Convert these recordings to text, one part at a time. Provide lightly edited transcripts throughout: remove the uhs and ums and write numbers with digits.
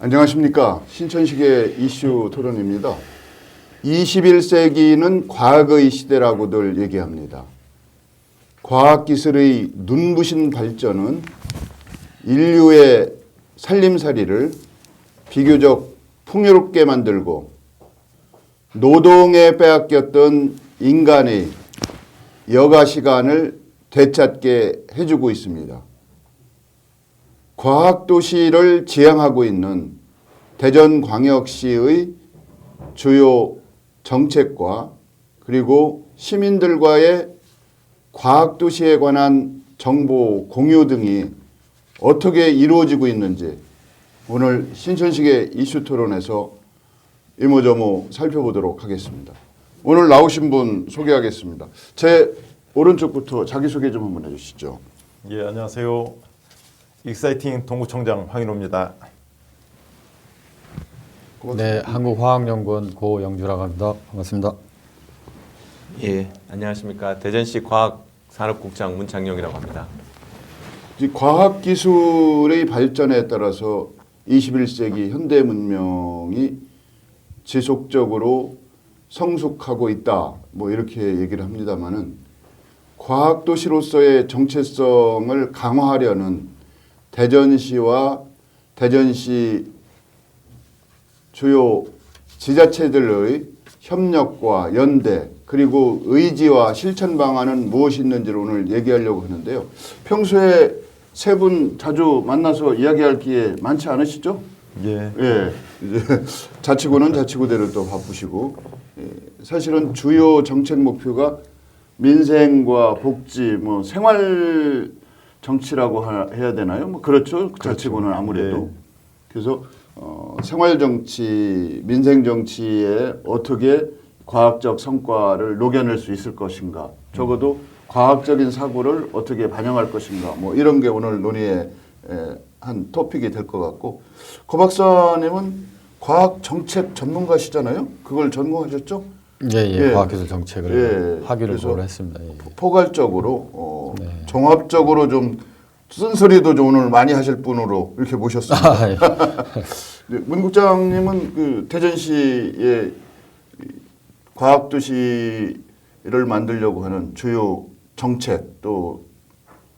안녕하십니까. 신천식의 이슈 토론입니다. 21세기는 과거의 시대라고들 얘기합니다. 과학기술의 눈부신 발전은 인류의 살림살이를 비교적 풍요롭게 만들고 노동에 빼앗겼던 인간의 여가 시간을 되찾게 해주고 있습니다. 과학도시를 지향하고 있는 대전광역시의 주요 정책과 그리고 시민들과의 과학도시에 관한 정보 공유 등이 어떻게 이루어지고 있는지 오늘 신천식의 이슈토론에서 이모저모 살펴보도록 하겠습니다. 오늘 나오신 분 소개하겠습니다. 제 오른쪽부터 자기소개 좀 한번 해주시죠. 예, 안녕하세요. 익사이팅 동구청장 황인호입니다. 네, 한국화학연구원 고영주라고 합니다. 반갑습니다. 예, 안녕하십니까. 대전시 과학산업국장 문창용이라고 합니다. 과학기술의 발전에 따라서 21세기 현대 문명이 지속적으로 성숙하고 있다. 뭐 이렇게 얘기를 합니다만은 과학도시로서의 정체성을 강화하려는 대전시와 대전시 주요 지자체들의 협력과 연대 그리고 의지와 실천 방안은 무엇이 있는지를 오늘 얘기하려고 하는데요. 평소에 세 분 자주 만나서 이야기할 기회 많지 않으시죠? 예. 예. 이제 자치구는 자치구대로 또 바쁘시고 사실은 주요 정책 목표가 민생과 복지, 뭐 생활 정치라고 해야 되나요? 뭐 그렇죠. 자치구는 아무래도. 예. 그래서 생활 정치, 민생 정치에 어떻게 과학적 성과를 녹여낼 수 있을 것인가. 적어도 과학적인 사고를 어떻게 반영할 것인가. 뭐 이런 게 오늘 논의의 한 토픽이 될 것 같고, 고 박사님은 과학 정책 전문가시잖아요. 그걸 전공하셨죠? 예. 과학기술 정책을 학위를 그래서 공부를 했습니다. 예. 포괄적으로 종합적으로 좀 쓴소리도 좀 오늘 많이 하실 분으로 이렇게 모셨습니다. 예. 문 국장님은 그 대전시의 과학도시를 만들려고 하는 주요 정책 또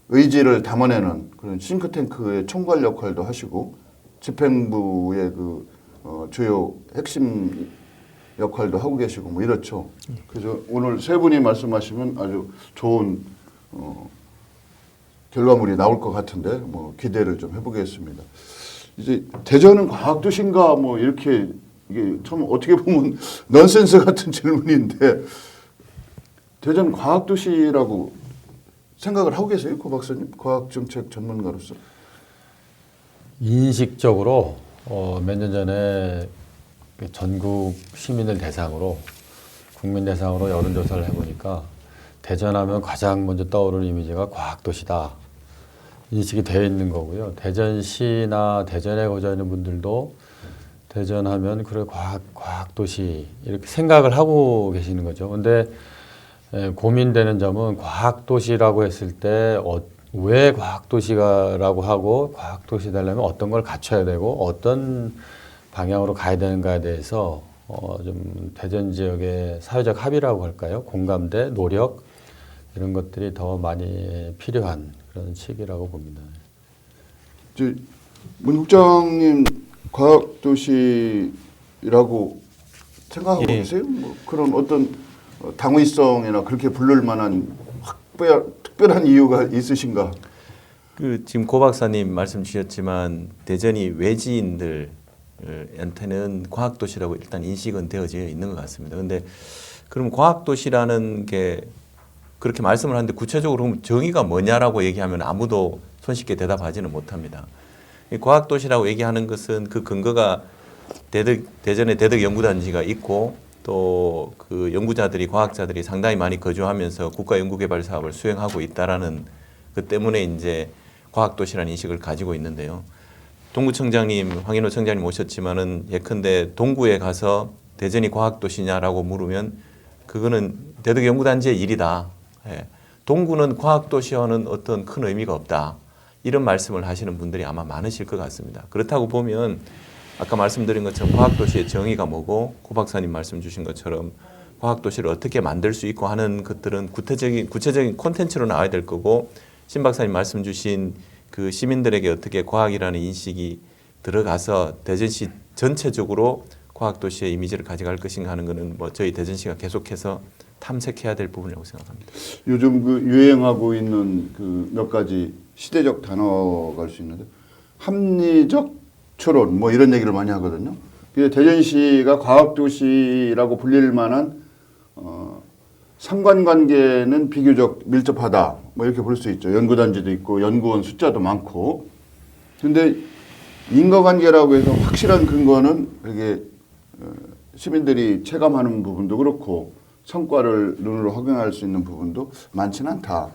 의지를 담아내는 그런 싱크탱크의 총괄 역할도 하시고 집행부의 그 주요 핵심 역할도 하고 계시고 뭐 이렇죠. 그래서 오늘 세 분이 말씀하시면 아주 좋은 결과물이 나올 것 같은데 뭐 기대를 좀 해보겠습니다. 이제 대전은 과학도시인가 뭐 이렇게 이게 참 어떻게 보면 넌센스 같은 질문인데 대전 과학도시라고 생각을 하고 계세요, 고 박사님? 과학정책 전문가로서. 인식적으로 몇 년 전에 전국 시민을 대상으로 국민 대상으로 여론조사를 해보니까 대전하면 가장 먼저 떠오르는 이미지가 과학도시다. 인식이 되어 있는 거고요. 대전시나 대전에 거주하는 분들도 대전하면 그래 과학도시 이렇게 생각을 하고 계시는 거죠. 근데 고민되는 점은 과학도시라고 했을 때 왜 과학도시라고 하고 과학도시 되려면 어떤 걸 갖춰야 되고 어떤 방향으로 가야 되는가에 대해서 좀 대전 지역의 사회적 합의라고 할까요? 공감대, 노력 이런 것들이 더 많이 필요한 그런 시기라고 봅니다. 문 국장님 과학도시라고 생각하고 계세요? 뭐 그런 어떤 당위성이나 그렇게 부를 만한 특별한 이유가 있으신가? 지금 고 박사님 말씀 주셨지만 대전이 외지인들한테는 과학도시라고 일단 인식은 되어져 있는 것 같습니다. 그런데 그럼 과학도시라는 게 그렇게 말씀을 하는데 구체적으로 그럼 정의가 뭐냐라고 얘기하면 아무도 손쉽게 대답하지는 못합니다. 과학도시라고 얘기하는 것은 그 근거가 대전에 대덕연구단지가 있고 또 그 연구자들이 과학자들이 상당히 많이 거주하면서 국가 연구개발 사업을 수행하고 있다라는 그 때문에 이제 과학도시라는 인식을 가지고 있는데요. 동구청장님, 황인호 청장님 오셨지만은 예컨대 동구에 가서 대전이 과학도시냐라고 물으면 그거는 대덕연구단지의 일이다. 동구는 과학도시와는 어떤 큰 의미가 없다. 이런 말씀을 하시는 분들이 아마 많으실 것 같습니다. 그렇다고 보면 아까 말씀드린 것처럼 과학도시의 정의가 뭐고 고 박사님 말씀 주신 것처럼 과학도시를 어떻게 만들 수 있고 하는 것들은 구체적인 콘텐츠로 나와야 될 거고 신 박사님 말씀 주신 그 시민들에게 어떻게 과학이라는 인식이 들어가서 대전시 전체적으로 과학도시의 이미지를 가져갈 것인가 하는 것은 뭐 저희 대전시가 계속해서 탐색해야 될 부분이라고 생각합니다. 요즘 그 유행하고 있는 그 몇 가지 시대적 단어가 할 수 있는데 합리적 추론 뭐 이런 얘기를 많이 하거든요. 대전시가 과학도시라고 불릴 만한 상관관계는 비교적 밀접하다. 뭐 이렇게 볼 수 있죠. 연구단지도 있고 연구원 숫자도 많고. 근데 인과관계라고 해서 확실한 근거는 그게 시민들이 체감하는 부분도 그렇고 성과를 눈으로 확인할 수 있는 부분도 많지는 않다.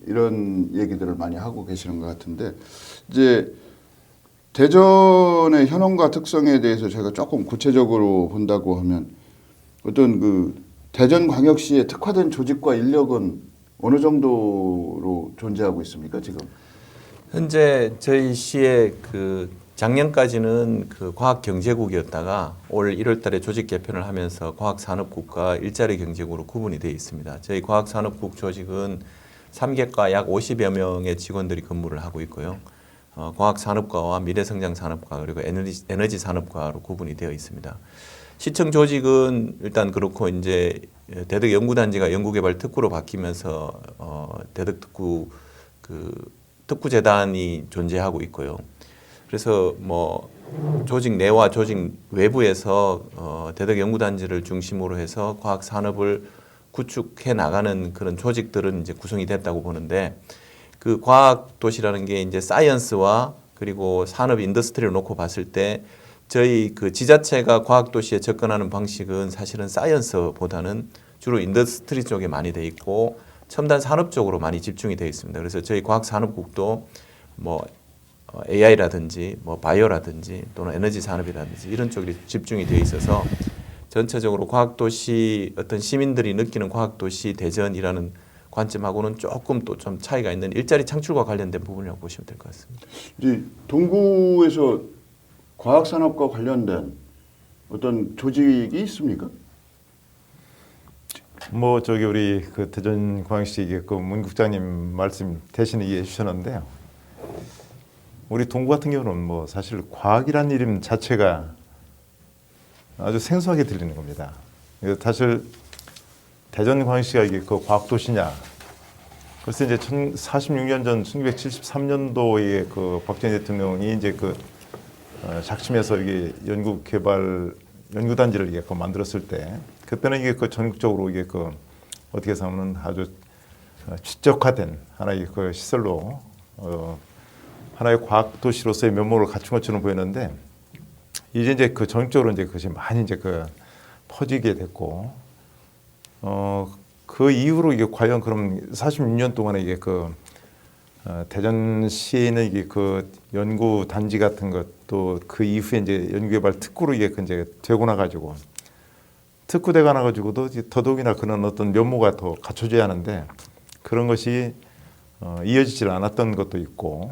이런 얘기들을 많이 하고 계시는 것 같은데 이제 대전의 현황과 특성에 대해서 제가 조금 구체적으로 본다고 하면 어떤 그 대전광역시의 특화된 조직과 인력은 어느 정도로 존재하고 있습니까 지금? 현재 저희 시의 그 작년까지는 그 과학경제국이었다가 올 1월달에 조직 개편을 하면서 과학산업국과 일자리 경제국으로 구분이 되어 있습니다. 저희 과학산업국 조직은 3개과 약 50여 명의 직원들이 근무를 하고 있고요. 과학산업과와 미래성장산업과 그리고 에너지산업과로 구분이 되어 있습니다. 시청 조직은 일단 그렇고 이제 대덕 연구단지가 연구개발 특구로 바뀌면서 대덕 특구 그 특구재단이 존재하고 있고요. 그래서 뭐 조직 내와 조직 외부에서 대덕 연구단지를 중심으로 해서 과학 산업을 구축해 나가는 그런 조직들은 이제 구성이 됐다고 보는데 그 과학 도시라는 게 이제 사이언스와 그리고 산업 인더스트리를 놓고 봤을 때 저희 그 지자체가 과학 도시에 접근하는 방식은 사실은 사이언스보다는 주로 인더스트리 쪽에 많이 돼 있고 첨단 산업 쪽으로 많이 집중이 되어 있습니다. 그래서 저희 과학산업국도 뭐 AI라든지 뭐 바이오라든지 또는 에너지 산업이라든지 이런 쪽이 집중이 되어 있어서 전체적으로 과학도시 어떤 시민들이 느끼는 과학도시 대전이라는 관점하고는 조금 또 좀 차이가 있는 일자리 창출과 관련된 부분이라고 보시면 될 것 같습니다. 이제 동구에서 과학산업과 관련된 어떤 조직이 있습니까? 뭐 저기 우리 그 대전광역시 그 문 국장님 말씀 대신 이해해 주셨는데요. 우리 동구 같은 경우는 뭐 사실 과학이라는 이름 자체가 아주 생소하게 들리는 겁니다. 사실 대전광역시가 이게 그 과학도시냐? 그래서 이제 46년 전 1973년도에 그 박정희 대통령이 이제 그 작심해서 이게 연구단지를 이게 그 만들었을 때 그때는 이게 그 전국적으로 이게 그 어떻게 보면 아주 지적화된 하나의 그 시설로 하나의 과학 도시로서의 면모를 갖춘 것처럼 보였는데 이제 그 전국적으로 이제 그것이 많이 이제 그 퍼지게 됐고 그 이후로 이게 과연 그럼 46년 동안에 이게 그 대전시에는 이게 그 연구 단지 같은 것도 그 이후에 이제 연구개발 특구로 이게 이제 되고 나가지고 특구대가 나가지고도 더더욱이나 그런 어떤 면모가 더 갖춰져야 하는데 그런 것이 이어지질 않았던 것도 있고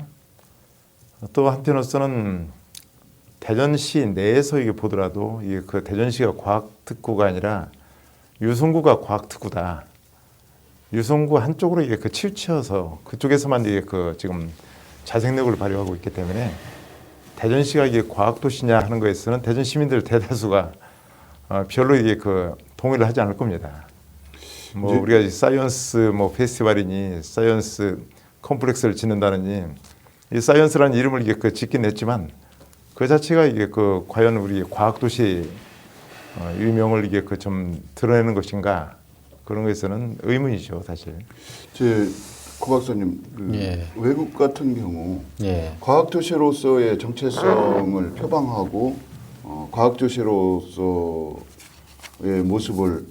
또 한편으로서는 대전시 내에서 이게 보더라도 이게 그 대전시가 과학특구가 아니라 유성구가 과학특구다. 유성구 한쪽으로 이게 그 치우쳐서 그쪽에서만 이게 그 지금 자생력을 발휘하고 있기 때문에 대전시가 이게 과학도시냐 하는 거에서는 대전 시민들 대다수가 별로 이게 그 동의를 하지 않을 겁니다. 뭐 우리가 사이언스 뭐 페스티벌이니 사이언스 컴플렉스를 짓는다느니 이 사이언스라는 이름을 이게 그 짓긴 했지만 그 자체가 이게 그 과연 우리 과학도시 유명을 이게 그 좀 드러내는 것인가 그런 것에서는 의문이죠 사실. 고 박사님 그 예. 외국 같은 경우 예. 과학도시로서의 정체성을 표방하고 과학도시로서의 모습을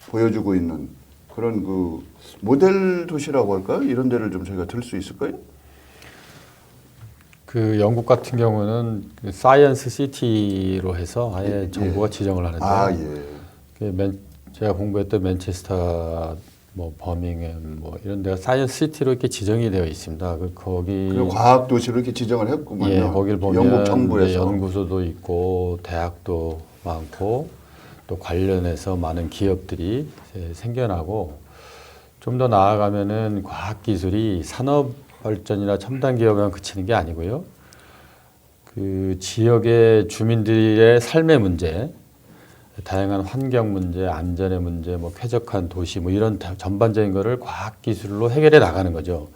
보여주고 있는 그런 그 모델 도시라고 할까요? 이런 데를 좀 저희가 들 수 있을까요? 그 영국 같은 경우는 그 사이언스 시티로 해서 아예 정부가 지정을 하는데요. 아 예. 제가 공부했던 맨체스터는 뭐 버밍엄 뭐 이런 데가 사이언스 시티로 이렇게 지정이 되어 있습니다. 거기 그리고 과학 도시로 이렇게 지정을 했구만요. 예, 거길 보면 영국 정부에서. 연구소도 있고 대학도 많고 또 관련해서 많은 기업들이 생겨나고 좀 더 나아가면은 과학 기술이 산업 발전이나 첨단 기업에만 그치는 게 아니고요. 그 지역의 주민들의 삶의 문제, 다양한 환경 문제, 안전의 문제, 뭐 쾌적한 도시 뭐 이런 전반적인 거를 과학 기술로 해결해 나가는 거죠.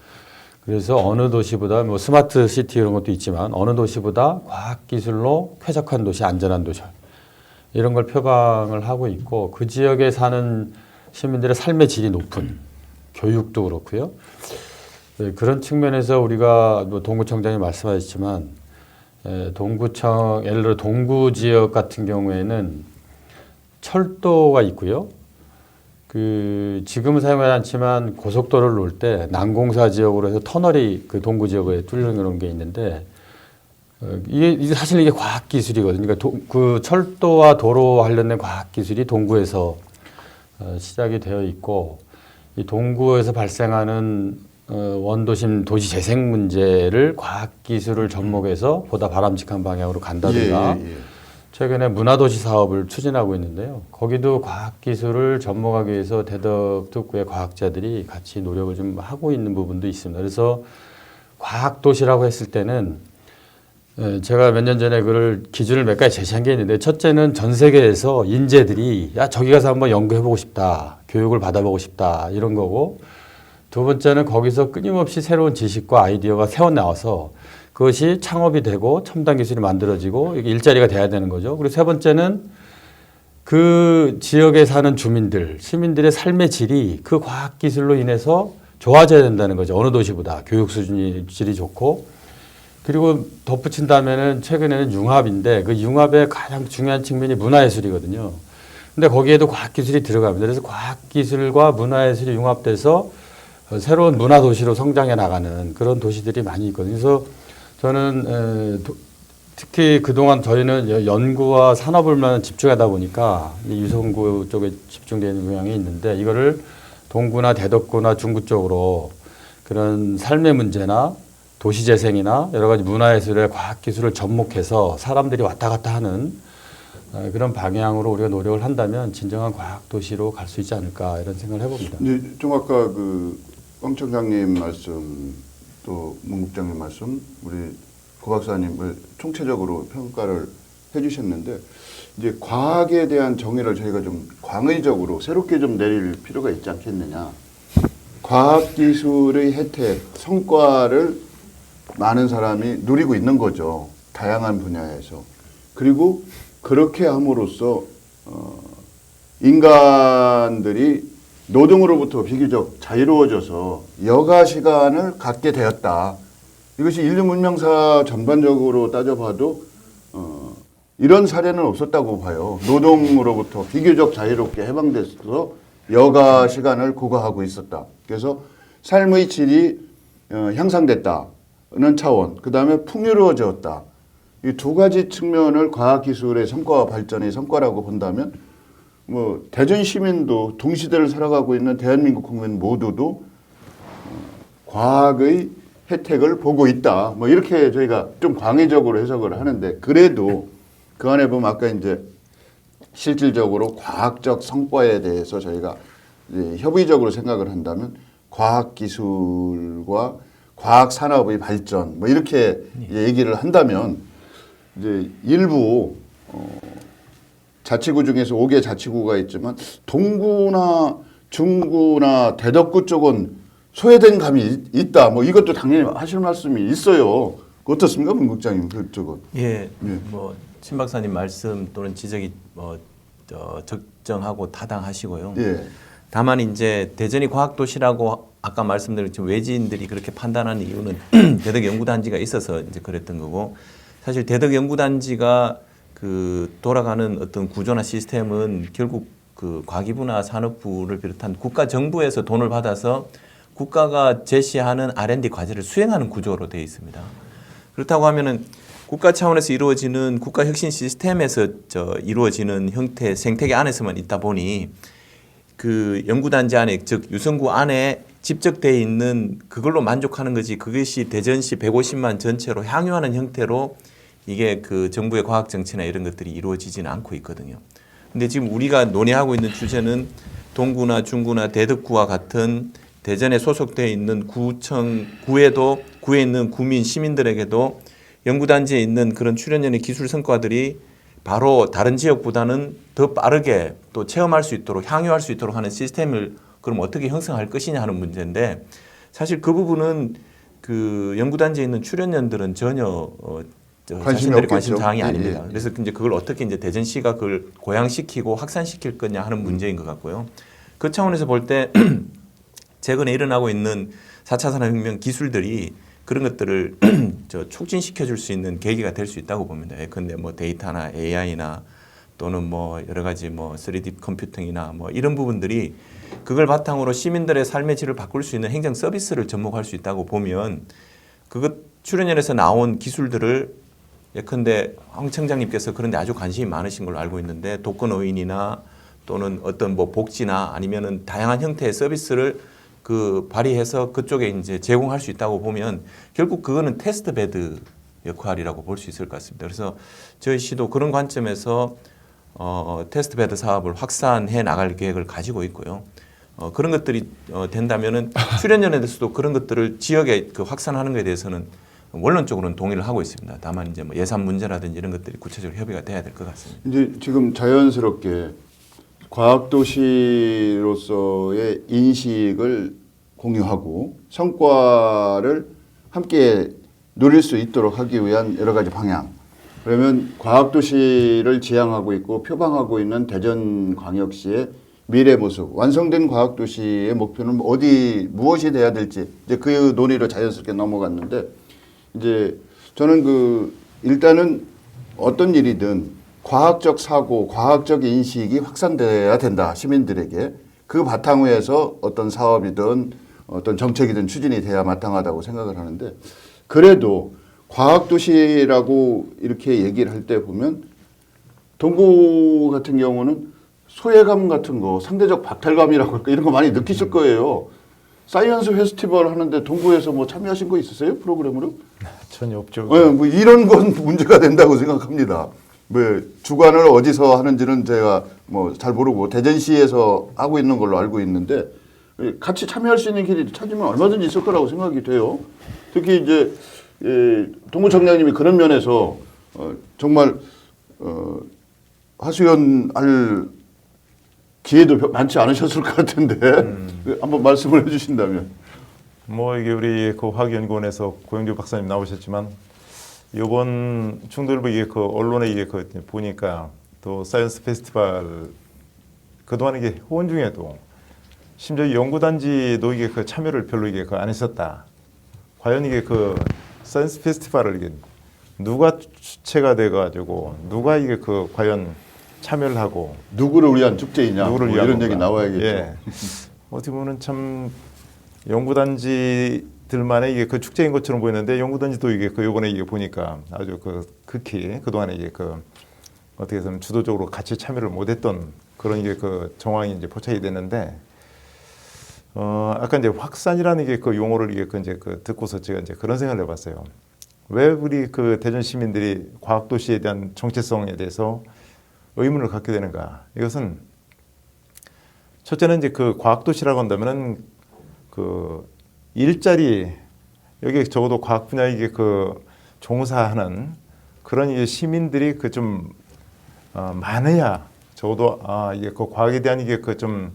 그래서 어느 도시보다 뭐 스마트 시티 이런 것도 있지만 어느 도시보다 과학 기술로 쾌적한 도시, 안전한 도시 이런 걸 표방을 하고 있고 그 지역에 사는 시민들의 삶의 질이 높은 교육도 그렇고요. 네, 그런 측면에서 우리가 뭐 동구청장이 말씀하셨지만 동구청 예를 들어 동구 지역 같은 경우에는 철도가 있고요. 그 지금은 사용하지 않지만 고속도로를 놓을 때 난공사 지역으로 해서 터널이 그 동구 지역에 뚫려놓은 게 있는데 이게 사실 이게 과학 기술이거든요. 그러니까 그 철도와 도로 관련된 과학 기술이 동구에서 시작이 되어 있고 이 동구에서 발생하는 원도심 도시 재생 문제를 과학 기술을 접목해서 보다 바람직한 방향으로 간다든가 예. 최근에 문화도시 사업을 추진하고 있는데요. 거기도 과학기술을 접목하기 위해서 대덕특구의 과학자들이 같이 노력을 좀 하고 있는 부분도 있습니다. 그래서 과학도시라고 했을 때는 제가 몇 년 전에 그걸 기준을 몇 가지 제시한 게 있는데 첫째는 전 세계에서 인재들이 야 저기 가서 한번 연구해보고 싶다. 교육을 받아보고 싶다. 이런 거고 두 번째는 거기서 끊임없이 새로운 지식과 아이디어가 새어나와서 그것이 창업이 되고 첨단 기술이 만들어지고 이게 일자리가 돼야 되는 거죠. 그리고 세 번째는 그 지역에 사는 주민들, 시민들의 삶의 질이 그 과학 기술로 인해서 좋아져야 된다는 거죠. 어느 도시보다 교육 수준이 질이 좋고 그리고 덧붙인다면은 최근에는 융합인데 그 융합의 가장 중요한 측면이 문화예술이거든요. 근데 거기에도 과학 기술이 들어갑니다. 그래서 과학 기술과 문화예술이 융합돼서 새로운 문화 도시로 성장해 나가는 그런 도시들이 많이 있거든요. 그래서 저는 특히 그동안 저희는 연구와 산업을만 집중하다 보니까 유성구 쪽에 집중되는 경향이 있는데 이거를 동구나 대덕구나 중구 쪽으로 그런 삶의 문제나 도시재생이나 여러 가지 문화예술의 과학기술을 접목해서 사람들이 왔다 갔다 하는 그런 방향으로 우리가 노력을 한다면 진정한 과학도시로 갈 수 있지 않을까 이런 생각을 해봅니다. 이제 좀 아까 왕 청장님 말씀 또 문 국장님 말씀 우리 고 박사님을 총체적으로 평가를 해주셨는데 이제 과학에 대한 정의를 저희가 좀 광의적으로 새롭게 좀 내릴 필요가 있지 않겠느냐. 과학기술의 혜택, 성과를 많은 사람이 누리고 있는 거죠. 다양한 분야에서. 그리고 그렇게 함으로써 인간들이 노동으로부터 비교적 자유로워져서 여가 시간을 갖게 되었다. 이것이 인류 문명사 전반적으로 따져봐도 이런 사례는 없었다고 봐요. 노동으로부터 비교적 자유롭게 해방돼서 여가 시간을 고가하고 있었다. 그래서 삶의 질이 향상됐다는 차원, 그 다음에 풍요로워졌다. 이 두 가지 측면을 과학기술의 성과와 발전의 성과라고 본다면 뭐 대전 시민도 동시대를 살아가고 있는 대한민국 국민 모두도 과학의 혜택을 보고 있다. 뭐 이렇게 저희가 좀 광의적으로 해석을 하는데 그래도 그 안에 보면 아까 이제 실질적으로 과학적 성과에 대해서 저희가 이제 협의적으로 생각을 한다면 과학기술과 과학산업의 발전 뭐 이렇게 얘기를 한다면 이제 일부 자치구 중에서 5개 자치구가 있지만 동구나 중구나 대덕구 쪽은 소외된 감이 있다. 뭐 이것도 당연히 하실 말씀이 있어요. 어떻습니까, 문 국장님 그쪽은? 예, 뭐 신 박사님 말씀 또는 지적이 적정하고 타당하시고요. 예. 다만 이제 대전이 과학도시라고 아까 말씀드린 외지인들이 그렇게 판단하는 이유는 대덕 연구단지가 있어서 이제 그랬던 거고 사실 대덕 연구단지가 그 돌아가는 어떤 구조나 시스템은 결국 그 과기부나 산업부를 비롯한 국가 정부에서 돈을 받아서 국가가 제시하는 R&D 과제를 수행하는 구조로 되어 있습니다. 그렇다고 하면은 국가 차원에서 이루어지는 국가 혁신 시스템에서 이루어지는 형태 생태계 안에서만 있다 보니 그 연구단지 안에 즉 유성구 안에 집적되어 있는 그걸로 만족하는 거지 그것이 대전시 150만 전체로 향유하는 형태로 이게 그 정부의 과학 정치나 이런 것들이 이루어지지는 않고 있거든요. 근데 지금 우리가 논의하고 있는 주제는 동구나 중구나 대덕구와 같은 대전에 소속되어 있는 구에도 구에 있는 구민 시민들에게도 연구단지에 있는 그런 출연연의 기술 성과들이 바로 다른 지역보다는 더 빠르게 또 체험할 수 있도록 향유할 수 있도록 하는 시스템을 그럼 어떻게 형성할 것이냐 하는 문제인데 사실 그 부분은 그 연구단지에 있는 출연연들은 전혀 자신들의 관심 사항이 아닙니다. 그래서 이제 그걸 어떻게 이제 대전시가 그걸 고양시키고 확산시킬 거냐 하는 문제인 것 같고요. 그 차원에서 볼 때 최근에 일어나고 있는 4차 산업혁명 기술들이 그런 것들을 촉진시켜 줄 수 있는 계기가 될 수 있다고 봅니다. 예컨대 뭐 데이터나 AI나 또는 뭐 여러 가지 뭐 3D 컴퓨팅이나 뭐 이런 부분들이 그걸 바탕으로 시민들의 삶의 질을 바꿀 수 있는 행정 서비스를 접목할 수 있다고 보면 그것 출연연에서 나온 기술들을 예컨대 황 청장님께서 그런데 아주 관심이 많으신 걸로 알고 있는데 독거노인이나 또는 어떤 뭐 복지나 아니면은 다양한 형태의 서비스를 그 발휘해서 그쪽에 이제 제공할 수 있다고 보면 결국 그거는 테스트 베드 역할이라고 볼 수 있을 것 같습니다. 그래서 저희 시도 그런 관점에서 테스트 베드 사업을 확산해 나갈 계획을 가지고 있고요. 그런 것들이 된다면은 출연연에서도 그런 것들을 지역에 그 확산하는 것에 대해서는 원론적으로는 동의를 하고 있습니다. 다만 이제 뭐 예산 문제라든지 이런 것들이 구체적으로 협의가 돼야 될 것 같습니다. 이제 지금 자연스럽게 과학도시로서의 인식을 공유하고 성과를 함께 누릴 수 있도록 하기 위한 여러 가지 방향. 그러면 과학도시를 지향하고 있고 표방하고 있는 대전광역시의 미래 모습, 완성된 과학도시의 목표는 무엇이 돼야 될지 이제 그 논의로 자연스럽게 넘어갔는데 이제 저는 일단은 어떤 일이든 과학적 사고, 과학적 인식이 확산돼야 된다. 시민들에게. 그 바탕에서 어떤 사업이든 어떤 정책이든 추진이 돼야 마땅하다고 생각을 하는데 그래도 과학도시라고 이렇게 얘기를 할 때 보면 동구 같은 경우는 소외감 같은 거, 상대적 박탈감이라고 할까 이런 거 많이 느끼실 거예요. 사이언스 페스티벌 하는데 동구에서 뭐 참여하신 거 있으세요? 프로그램으로? 전혀 없죠. 네, 뭐 이런 건 문제가 된다고 생각합니다. 뭐 주관을 어디서 하는지는 제가 뭐 잘 모르고 대전시에서 하고 있는 걸로 알고 있는데 같이 참여할 수 있는 길이 찾으면 얼마든지 있을 거라고 생각이 돼요. 특히 이제 동구청장님이 그런 면에서 정말 하수연할 기회도 많지 않으셨을 것 같은데 한번 말씀을 해주신다면. 뭐 이게 우리 그 화학연구원에서 고영주 박사님 나오셨지만 이번 충돌부 이게 그 언론에 이게 그 보니까 또 사이언스 페스티벌 그동안 이게 후원 중에도 심지어 연구단지도 이게 그 참여를 별로 이게 그 안 했었다. 과연 이게 그 사이언스 페스티벌을 이게 누가 주체가 돼가지고 누가 이게 그 과연 참여를 하고 누구를 위한 축제이냐 누구를 뭐 위한 이런 건가. 얘기 나와야겠죠. 예. 어떻게 보면 참 연구단지들만의 이게 그 축제인 것처럼 보이는데 연구단지도 이게 그 요번에 이게 보니까 아주 그 극히 그동안에 이게 그 어떻게 해서는 주도적으로 같이 참여를 못했던 그런 이게 그 정황이 이제 포착이 됐는데 아까 이제 확산이라는 게 그 용어를 이게 그 이제 그 듣고서 제가 이제 그런 생각을 해봤어요. 왜 우리 그 대전 시민들이 과학도시에 대한 정체성에 대해서 의문을 갖게 되는가? 이것은 첫째는 이제 그 과학도시라고 한다면은 그 일자리 여기 적어도 과학 분야에 이게 그 종사하는 그런 이제 시민들이 그 좀 많아야 적어도 이게 그 과학에 대한 이게 그 좀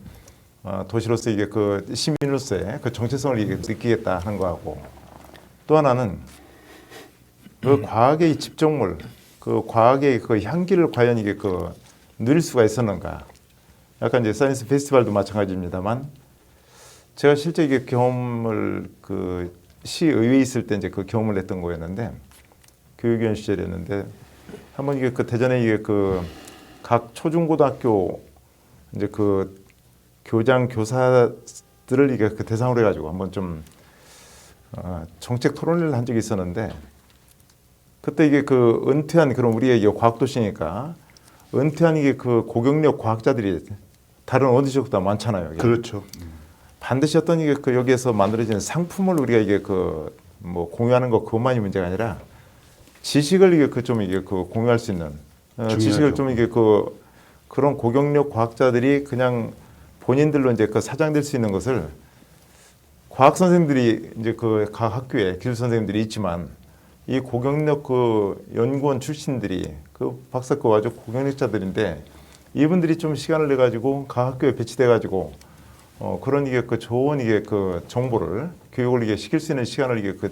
도시로서 이게 그 시민으로서의 그 정체성을 이게 느끼겠다 하는 거하고 또 하나는 그 과학의 이 집중물 그 과학의 그 향기를 과연 이게 그 누릴 수가 있었는가? 약간 이제 사이언스 페스티벌도 마찬가지입니다만 제가 실제 이게 경험을 그 시의회에 있을 때 이제 그 경험을 했던 거였는데 교육위원 시절이었는데 한번 이게 그 대전에 이게 그 각 초중고등학교 이제 그 교장 교사들을 이게 그 대상으로 해가지고 한번 좀 정책 토론회를 한 적이 있었는데 그때 이게 그 은퇴한 그런 우리의 과학도시니까 은퇴한 이게 그 고경력 과학자들이 다른 어느 지역보다 많잖아요. 이게. 그렇죠. 반드시 어떤 이게 그 여기에서 만들어지는 상품을 우리가 이게 그 뭐 공유하는 것 그것만이 문제가 아니라 지식을 이게 그 좀 이게 그 공유할 수 있는 지식을 좀 이게 그 그런 고경력 과학자들이 그냥 본인들로 이제 그 사장될 수 있는 것을 과학 선생님들이 이제 그 각 학교에 기술 선생님들이 있지만 이 고경력 그 연구원 출신들이 그 박사과 가지고 고경력자들인데 이분들이 좀 시간을 내 가지고 각 학교에 배치돼 가지고 그런 이게 그 좋은 이게 그 정보를 교육을 이게 시킬 수 있는 시간을 이게 그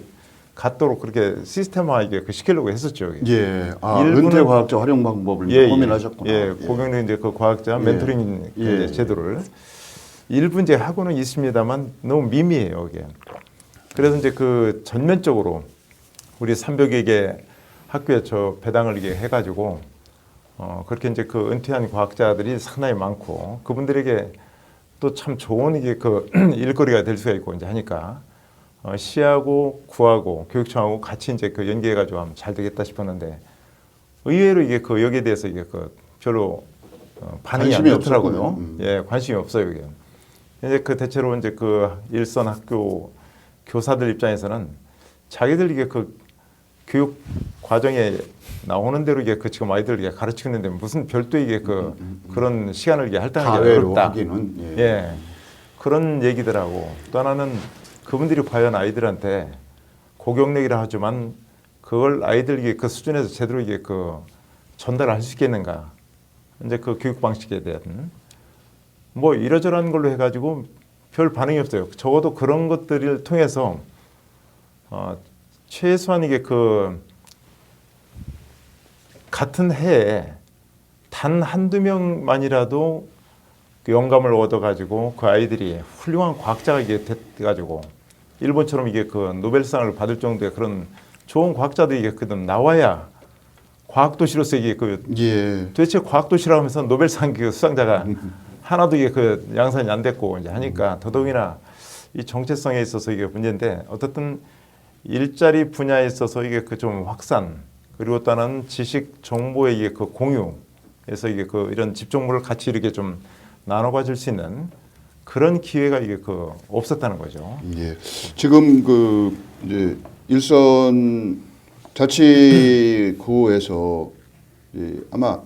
갖도록 그렇게 시스템화하게 그 시키려고 했었죠. 이게. 예. 아, 일부는- 은퇴 과학자 활용 방법을 예, 고민하셨구나. 예, 고경력 이제 그 과학자 멘토링 예. 이제 제도를 일부 이제 하고는 있습니다만 너무 미미해요, 이게. 그래서 이제 그 전면적으로 우리 300여 개 학교에 저 배당을 이게 해가지고 그렇게 이제 그 은퇴한 과학자들이 상당히 많고 그분들에게 또 참 좋은 이게 그 일거리가 될 수가 있고 이제 하니까 시하고 구하고 교육청하고 같이 이제 그 연계해가지고 하면 잘 되겠다 싶었는데 의외로 이게 그 여기에 대해서 이게 그 별로 반응이 안 관심이 좋더라고요. 없었군요. 예, 관심이 없어요 이게. 이제 그 대체로 이제 그 일선 학교 교사들 입장에서는 자기들 이게 그 교육 과정에 나오는 대로 이게 그 지금 아이들 이게 가르치는데 무슨 별도 이게 그 그런 시간을 이게 할당하기 다외로 어렵다. 하기는 예. 그런 얘기들하고 또 하나는 그분들이 과연 아이들한테 고경력이라 하지만 그걸 아이들에게 그 수준에서 제대로 이게 그 전달할 수 있겠는가. 이제 그 교육 방식에 대한 뭐 이러저러한 걸로 해가지고 별 반응이 없어요. 적어도 그런 것들을 통해서 최소한 이게 그 같은 해에 단 한두 명만이라도 그 영감을 얻어가지고 그 아이들이 훌륭한 과학자가 이게 돼가지고 일본처럼 이게 그 노벨상을 받을 정도의 그런 좋은 과학자들이 이게 그 나와야 과학도시로서 이게 그 예. 도대체 과학도시라 하면서 노벨상 그 수상자가 하나도 이게 그 양산이 안 됐고 이제 하니까 더더욱이나 이 정체성에 있어서 이게 문제인데 어떻든 일자리 분야에 있어서 이게 그 좀 확산 그리고 또 하나는 지식 정보의 이게 그 공유에서 이게 그 이런 집중물을 같이 이렇게 좀 나눠 가질 수 있는 그런 기회가 이게 그 없었다는 거죠. 예. 지금 그 이제 일선 자치구에서 아마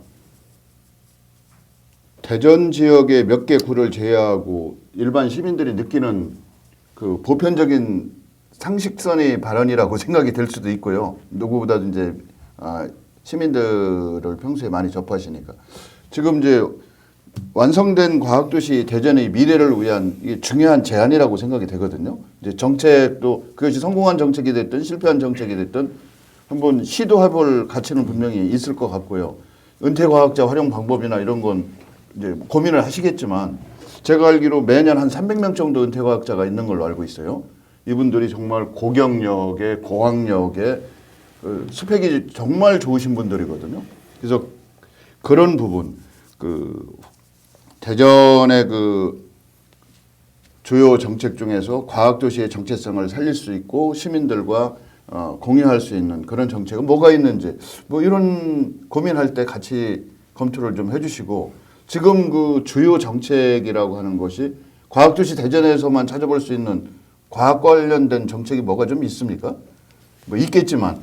대전 지역의 몇 개 구를 제외하고 일반 시민들이 느끼는 그 보편적인 상식선의 발언이라고 생각이 될 수도 있고요. 누구보다도 이제 시민들을 평소에 많이 접하시니까 지금 이제 완성된 과학도시 대전의 미래를 위한 이게 중요한 제안이라고 생각이 되거든요. 이제 정책도 그것이 성공한 정책이 됐든 실패한 정책이 됐든 한번 시도해볼 가치는 분명히 있을 것 같고요. 은퇴 과학자 활용 방법이나 이런 건 이제 고민을 하시겠지만 제가 알기로 매년 한 300명 정도 은퇴 과학자가 있는 걸로 알고 있어요. 이분들이 정말 고경력에 고학력에 스펙이 정말 좋으신 분들이거든요. 그래서 그런 부분 그 대전의 그 주요 정책 중에서 과학도시의 정체성을 살릴 수 있고 시민들과 공유할 수 있는 그런 정책은 뭐가 있는지 뭐 이런 고민할 때 같이 검토를 좀 해주시고 지금 그 주요 정책이라고 하는 것이 과학도시 대전에서만 찾아볼 수 있는 과학 관련된 정책이 뭐가 좀 있습니까? 뭐 있겠지만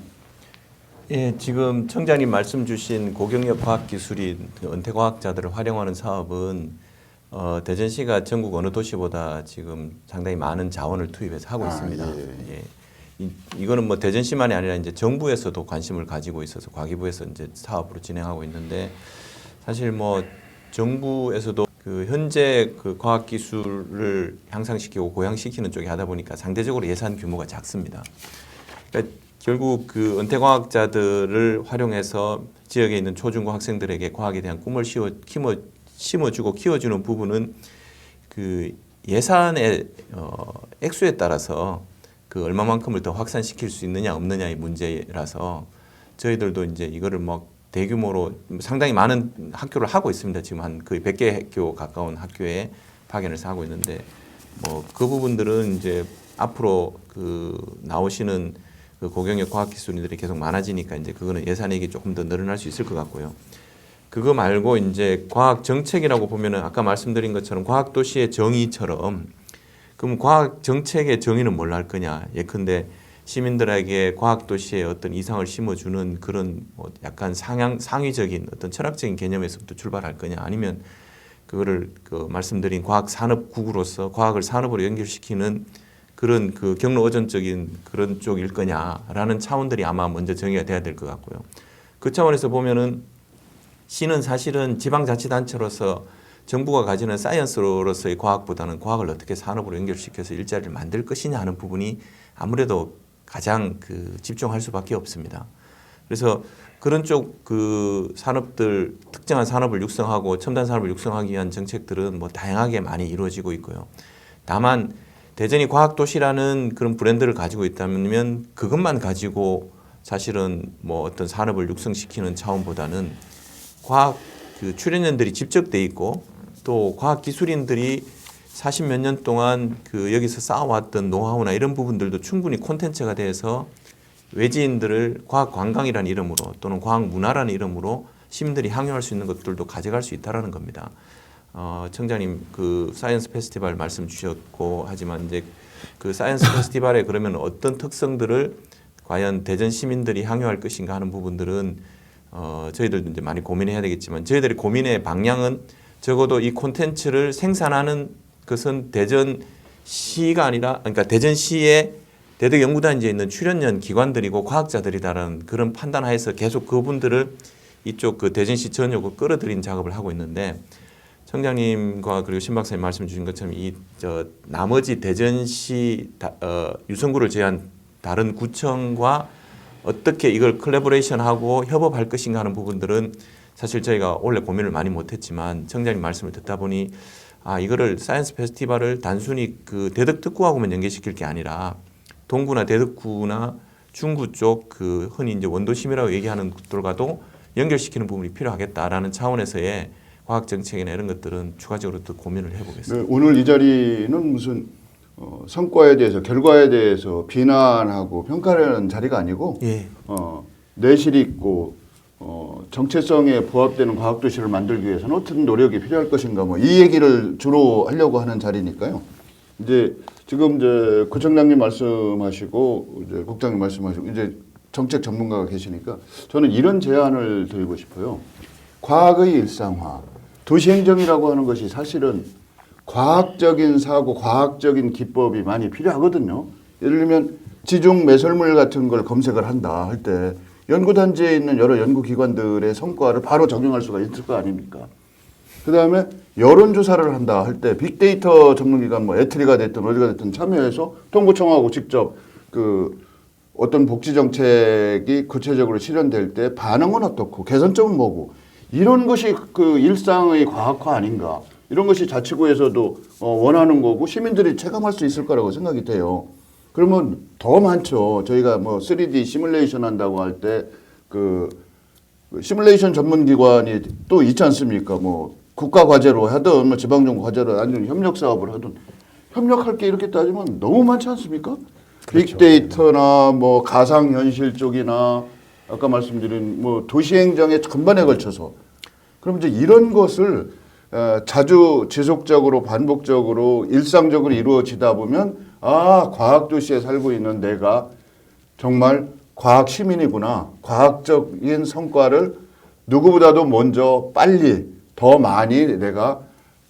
예, 지금 청장님 말씀 주신 고경력 과학기술인 은퇴 과학자들을 활용하는 사업은 대전시가 전국 어느 도시보다 지금 상당히 많은 자원을 투입해서 하고 있습니다. 예. 이거는 뭐 대전시만이 아니라 이제 정부에서도 관심을 가지고 있어서 과기부에서 이제 사업으로 진행하고 있는데 사실 뭐 정부에서도 그 현재 그 과학기술을 향상시키고 고양시키는 쪽에 하다 보니까 상대적으로 예산 규모가 작습니다. 그러니까 결국 그 은퇴과학자들을 활용해서 지역에 있는 초중고 학생들에게 과학에 대한 꿈을 심어주고 키워주는 부분은 그 예산의 액수에 따라서 그 얼마만큼을 더 확산시킬 수 있느냐 없느냐의 문제라서 저희들도 이제 이거를 뭐 대규모로 상당히 많은 학교를 하고 있습니다. 지금 한 거의 100개 학교 가까운 학교에 파견을 하고 있는데 뭐 그 부분들은 이제 앞으로 그 나오시는 그 고경력 과학기술인들이 계속 많아지니까 이제 그거는 예산액이 조금 더 늘어날 수 있을 것 같고요. 그거 말고 이제 과학 정책이라고 보면은 아까 말씀드린 것처럼 과학 도시의 정의처럼 그럼 과학 정책의 정의는 뭘 할 거냐? 예컨대 시민들에게 과학 도시의 어떤 이상을 심어주는 그런 뭐 약간 상위적인 어떤 철학적인 개념에서부터 출발할 거냐? 아니면 그거를 그 말씀드린 과학 산업국으로서 과학을 산업으로 연결시키는 그런 그 경로 의존적인 그런 쪽일 거냐라는 차원들이 아마 먼저 정의가 돼야 될 것 같고요. 그 차원에서 보면은 시는 사실은 지방자치단체로서 정부가 가지는 사이언스로서의 과학보다는 과학을 어떻게 산업으로 연결시켜서 일자리를 만들 것이냐 하는 부분이 아무래도 가장 그 집중할 수밖에 없습니다. 그래서 그런 쪽 그 산업들 특정한 산업을 육성하고 첨단 산업을 육성하기 위한 정책들은 뭐 다양하게 많이 이루어지고 있고요. 다만 대전이 과학도시라는 그런 브랜드를 가지고 있다면 그것만 가지고 사실은 뭐 어떤 산업을 육성시키는 차원보다는 과학 그 출연연들이 집적 돼 있고 또 과학 기술인들이 40몇 년 동안 그 여기서 쌓아왔던 노하우나 이런 부분들도 충분히 콘텐츠가 돼서 외지인들을 과학 관광이라는 이름으로 또는 과학 문화라는 이름으로 시민들이 향유할 수 있는 것들도 가져갈 수 있다라는 겁니다. 청장님 그 사이언스 페스티벌 말씀 주셨고 하지만 이제 그 사이언스 페스티벌에 그러면 어떤 특성들을 과연 대전 시민들이 향유할 것인가 하는 부분들은 저희들도 이제 많이 고민해야 되겠지만 저희들의 고민의 방향은 적어도 이 콘텐츠를 생산하는 것은 대전시가 아니라 그러니까 대전시의 대덕연구단지에 있는 출연연 기관들이고 과학자들이다라는 그런 판단하에서 계속 그분들을 이쪽 그 대전시 전역으로 끌어들인 작업을 하고 있는데 청장님과 그리고 신 박사님 말씀 주신 것처럼 나머지 대전시 유성구를 제한 다른 구청과 어떻게 이걸 콜라보레이션하고 협업할 것인가 하는 부분들은 사실 저희가 원래 고민을 많이 못했지만 청장님 말씀을 듣다 보니 이거를 사이언스 페스티벌을 단순히 그 대덕 특구하고만 연계시킬 게 아니라 동구나 대덕구나 중구 쪽 그 흔히 이제 원도심이라고 얘기하는 것들과도 연결시키는 부분이 필요하겠다라는 차원에서의 과학 정책이나 이런 것들은 추가적으로 또 고민을 해보겠습니다. 네, 오늘 이 자리는 무슨 성과에 대해서 결과에 대해서 비난하고 평가하는 자리가 아니고 예. 내실이 있고 정체성에 부합되는 과학도시를 만들기 위해서는 어떤 노력이 필요할 것인가 뭐 이 얘기를 주로 하려고 하는 자리니까요. 이제 지금 이제 구청장님 말씀하시고 이제 국장님 말씀하시고 이제 정책 전문가가 계시니까 저는 이런 제안을 드리고 싶어요. 과학의 일상화, 도시행정이라고 하는 것이 사실은 과학적인 사고, 과학적인 기법이 많이 필요하거든요. 예를 들면 지중 매설물 같은 걸 검색을 한다 할 때 연구단지에 있는 여러 연구기관들의 성과를 바로 적용할 수가 있을 거 아닙니까? 그 다음에 여론조사를 한다 할 때 빅데이터 전문기관 뭐 애트리가 됐든 어디가 됐든 참여해서 통구청하고 직접 그 어떤 복지정책이 구체적으로 실현될 때 반응은 어떻고 개선점은 뭐고 이런 것이 그 일상의 과학화 아닌가 이런 것이 자치구에서도 원하는 거고 시민들이 체감할 수 있을 거라고 생각이 돼요. 그러면 더 많죠. 저희가 뭐 3D 시뮬레이션 한다고 할 때 그 시뮬레이션 전문기관이 또 있지 않습니까? 뭐 국가 과제로 하든 뭐 지방정부 과제로 아니면 협력 사업을 하든 협력할 게 이렇게 따지면 너무 많지 않습니까? 그렇죠. 빅데이터나 뭐 가상현실 쪽이나 아까 말씀드린 뭐 도시행정의 전반에 걸쳐서 그럼 이제 이런 것을 자주 지속적으로 반복적으로 일상적으로 이루어지다 보면 과학도시에 살고 있는 내가 정말 과학 시민이구나. 과학적인 성과를 누구보다도 먼저 빨리 더 많이 내가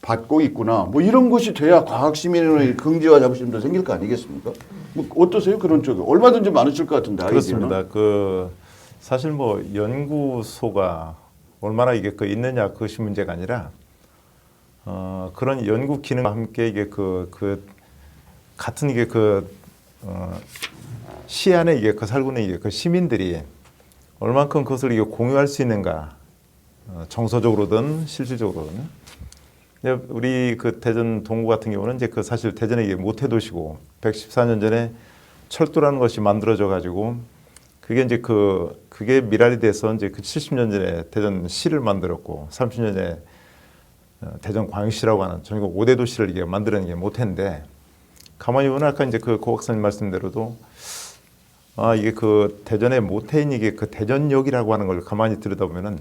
받고 있구나. 뭐 이런 것이 돼야 과학 시민의 긍지와 자부심도 생길 거 아니겠습니까? 뭐 어떠세요? 그런 쪽이 얼마든지 많으실 것 같은데. 그렇습니다. 그 사실 뭐 연구소가 얼마나 이게 그 있느냐 그것이 문제가 아니라 그런 연구 기능과 함께 이게 같은 이게 시 안에 이게 살고 있는 이게 그 시민들이 얼만큼 그것을 이게 공유할 수 있는가 정서적으로든 실질적으로든. 우리 그 대전 동구 같은 경우는 이제 그 사실 대전의 이게 모태도시고 114년 전에 철도라는 것이 만들어져 가지고 그게 이제 그게 미랄이 돼서 이제 그 70년 전에 대전시를 만들었고 30년 전에 대전광역시라고 하는 전국 5대 도시를 이게 만드는 게 모태인데 가만히 보면 아까 이제 그 고박사님 말씀대로도 이게 그 대전의 모태인 이게 그 대전역이라고 하는 걸 가만히 들여다보면은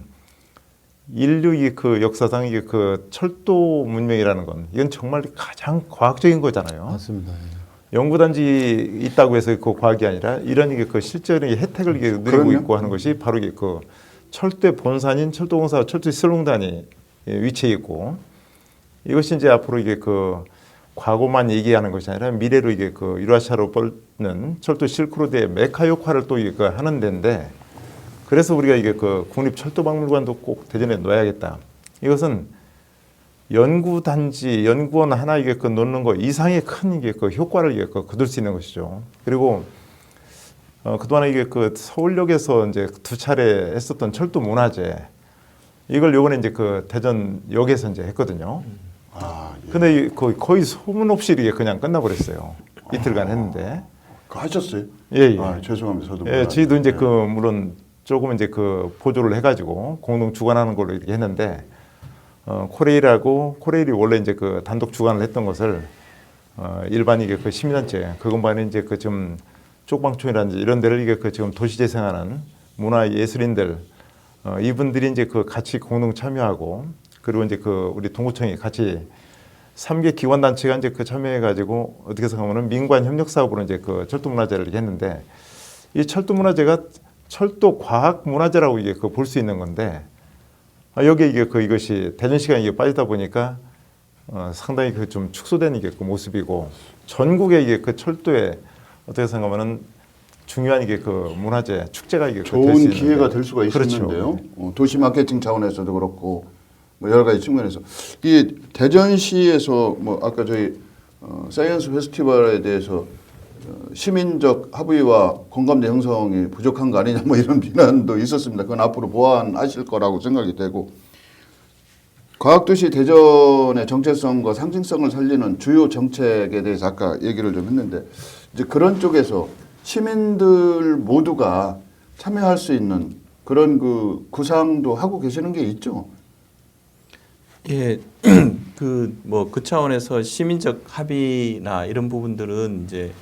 인류의 그 역사상 이게 그 철도 문명이라는 건 이건 정말 가장 과학적인 거잖아요. 맞습니다. 연구단지 있다고 해서 그 과학이 아니라 이런 이게 그 실제로 혜택을 이게 누리고 그럼요. 있고 하는 것이 바로 이게 그 철도의 본산인 철도공사 철도시설공단이 위치해 있고 이것이 이제 앞으로 이게 그 과거만 얘기하는 것이 아니라 미래로 이게 그 유라시아로 뻗는 철도 실크로드의 메카 역할을 또 이게 하는 데인데 그래서 우리가 이게 그 국립철도박물관도 꼭 대전에 놓아야겠다. 이것은 연구단지, 연구원 하나 이게 그 놓는 거 이상의 큰 이게 그 효과를 이게 그 거둘 수 있는 것이죠. 그리고 그동안 이게 그 서울역에서 이제 2차례 했었던 철도 문화제 이걸 요번에 이제 그 대전역에서 이제 했거든요. 아, 예. 근데 거의 소문 없이 이게 그냥 끝나버렸어요. 이틀간 했는데. 그거 하셨어요? 예, 예. 아, 죄송합니다. 저도 예, 몰라요. 저희도 이제 예. 그 물론 조금 이제 그 보조를 해가지고 공동 주관하는 걸로 이렇게 했는데 코레일이 원래 이제 그 단독 주관을 했던 것을 일반 이게 그 시민단체 그것만이 이제 그 지금 쪽방촌이라든지 이런 데를 이게 그 지금 도시재생하는 문화예술인들 이분들이 이제 그 같이 공동 참여하고 그리고 이제 그 우리 동구청이 같이 3개 기관단체가 이제 그 참여해가지고 어떻게 생각하면은 민관 협력 사업으로 이제 그 철도문화제를 이렇게 했는데 이 철도문화제가 철도 과학 문화제라고 이게 그 볼 수 있는 건데 여기에 이게 그 이것이 대전시가 이게 빠지다 보니까 상당히 그 좀 축소된 이게 그 모습이고 전국에 이게 그 철도에 어떻게 생각하면은 중요한 이게 그 문화제 축제가 이게 좋은 기회가 될 수가 그렇죠. 있었는데요. 도시 마케팅 차원에서도 그렇고 뭐 여러 가지 측면에서 이 대전시에서 뭐 아까 저희 사이언스 페스티벌에 대해서 시민적 합의와 공감대 형성이 부족한 거 아니냐 뭐 이런 비난도 있었습니다. 그건 앞으로 보완하실 거라고 생각이 되고 과학도시 대전의 정체성과 상징성을 살리는 주요 정책에 대해서 아까 얘기를 좀 했는데 이제 그런 쪽에서 시민들 모두가 참여할 수 있는 그런 그 구상도 하고 계시는 게 있죠. 예, 그 차원에서 시민적 합의나 이런 부분들은 이제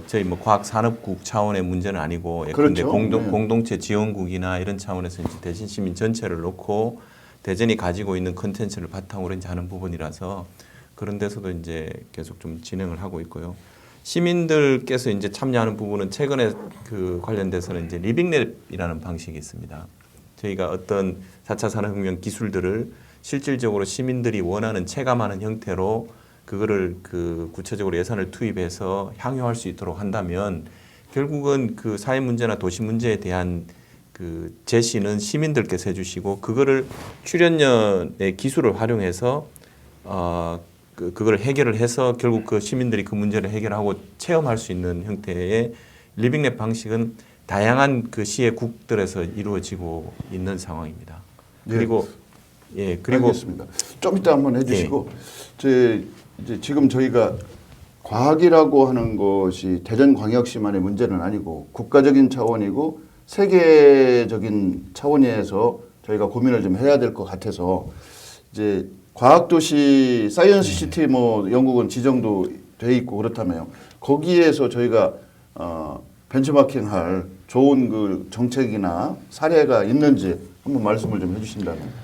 저희 뭐 과학산업국 차원의 문제는 아니고 예컨대 그렇죠. 네. 공동체 지원국이나 이런 차원에서 이제 대전 시민 전체를 놓고 대전이 가지고 있는 컨텐츠를 바탕으로 이제 하는 부분이라서 그런 데서도 이제 계속 좀 진행을 하고 있고요. 시민들께서 이제 참여하는 부분은 최근에 그 관련돼서는 이제 리빙랩이라는 방식이 있습니다. 저희가 어떤 4차 산업혁명 기술들을 실질적으로 시민들이 원하는 체감하는 형태로 그거를 그 구체적으로 예산을 투입해서 향유할 수 있도록 한다면 결국은 그 사회 문제나 도시 문제에 대한 그 제시는 시민들께서 해주시고 그거를 출연연의 기술을 활용해서 그걸 해결을 해서 결국 그 시민들이 그 문제를 해결하고 체험할 수 있는 형태의 리빙랩 방식은 다양한 그 시의 국들에서 이루어지고 있는 상황입니다. 그리고 그리고 알겠습니다. 좀 이따 한번 해주시고 이제 지금 저희가 과학이라고 하는 것이 대전광역시만의 문제는 아니고 국가적인 차원이고 세계적인 차원에서 저희가 고민을 좀 해야 될 것 같아서 이제 과학도시 사이언스 시티 뭐 영국은 지정도 돼 있고 그렇다며요. 거기에서 저희가 벤처마킹할 좋은 그 정책이나 사례가 있는지 한번 말씀을 좀 해주신다면.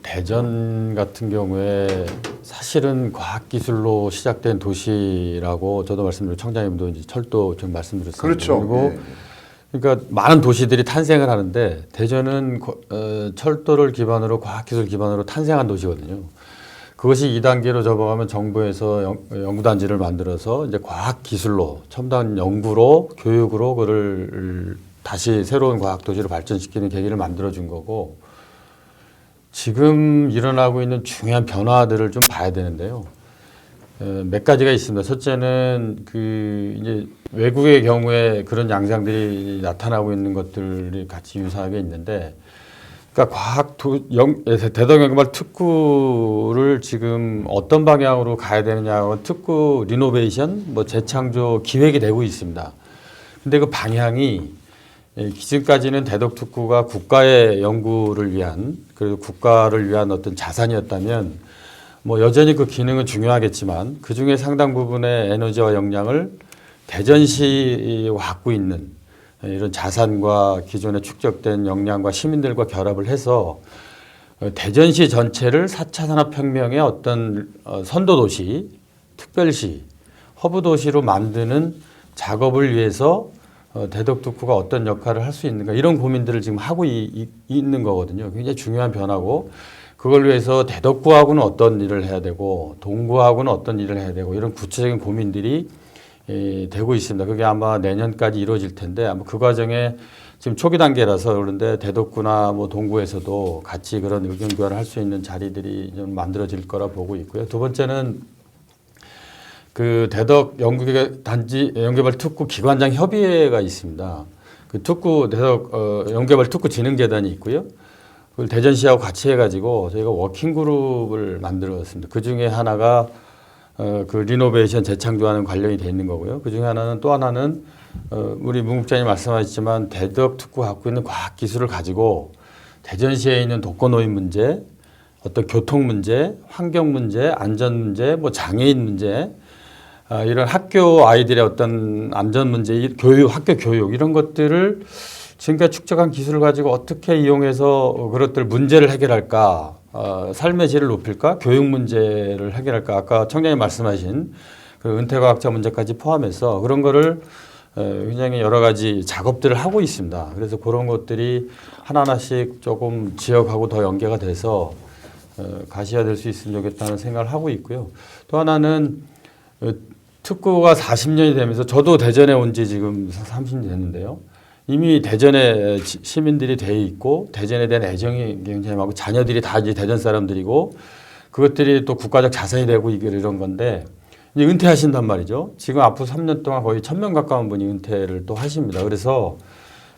대전 같은 경우에 사실은 과학기술로 시작된 도시라고 저도 말씀드리고 청장님도 이제 철도 좀 말씀드렸습니다. 그렇죠. 그리고 그러니까 많은 도시들이 탄생을 하는데 대전은 철도를 기반으로 과학기술 기반으로 탄생한 도시거든요. 그것이 2단계로 접어가면 정부에서 연구단지를 만들어서 이제 과학기술로 첨단 연구로 교육으로 그를 다시 새로운 과학도시로 발전시키는 계기를 만들어준 거고 지금 일어나고 있는 중요한 변화들을 좀 봐야 되는데요. 몇 가지가 있습니다. 첫째는 그 이제 외국의 경우에 그런 양상들이 나타나고 있는 것들이 같이 유사하게 있는데, 그러니까 대동연구발 특구를 지금 어떤 방향으로 가야 되느냐고 특구 리노베이션, 뭐 재창조 기획이 되고 있습니다. 근데 그 방향이 기존까지는 대덕특구가 국가의 연구를 위한 그리고 국가를 위한 어떤 자산이었다면 뭐 여전히 그 기능은 중요하겠지만 그 중에 상당 부분의 에너지와 역량을 대전시가 갖고 있는 이런 자산과 기존에 축적된 역량과 시민들과 결합을 해서 대전시 전체를 4차 산업혁명의 어떤 선도도시, 특별시, 허브도시로 만드는 작업을 위해서 대덕특구가 어떤 역할을 할 수 있는가 이런 고민들을 지금 하고 있는 거거든요. 굉장히 중요한 변화고 그걸 위해서 대덕구하고는 어떤 일을 해야 되고 동구하고는 어떤 일을 해야 되고 이런 구체적인 고민들이 되고 있습니다. 그게 아마 내년까지 이루어질 텐데 아마 그 과정에 지금 초기 단계라서 그런데 대덕구나 뭐 동구에서도 같이 그런 의견 교환을 할 수 있는 자리들이 좀 만들어질 거라 보고 있고요. 두 번째는 그 대덕 연구개발 특구 기관장 협의회가 있습니다. 그 특구 대덕 연구개발 특구 진흥재단이 있고요. 그걸 대전시하고 같이 해가지고 저희가 워킹 그룹을 만들었습니다. 그 중에 하나가 그 리노베이션 재창조하는 관련이 돼 있는 거고요. 그 중에 하나는 또 하나는 우리 문 국장님 말씀하셨지만 대덕 특구 갖고 있는 과학 기술을 가지고 대전시에 있는 독거노인 문제, 어떤 교통 문제, 환경 문제, 안전 문제, 뭐 장애인 문제 이런 학교 아이들의 어떤 안전 문제, 교육, 학교 교육 이런 것들을 지금까지 축적한 기술을 가지고 어떻게 이용해서 그것들 문제를 해결할까, 삶의 질을 높일까, 교육 문제를 해결할까. 아까 청장님 말씀하신 그 은퇴과학자 문제까지 포함해서 그런 거를 굉장히 여러 가지 작업들을 하고 있습니다. 그래서 그런 것들이 하나하나씩 조금 지역하고 더 연계가 돼서 가시화될 수 있으면 좋겠다는 생각을 하고 있고요. 또 하나는 특구가 40년이 되면서 저도 대전에 온 지 지금 30년이 됐는데요. 이미 대전에 시민들이 돼 있고 대전에 대한 애정이 굉장히 많고 자녀들이 다 이제 대전 사람들이고 그것들이 또 국가적 자산이 되고 이런 건데 이제 은퇴하신단 말이죠. 지금 앞으로 3년 동안 거의 1,000명 가까운 분이 은퇴를 또 하십니다. 그래서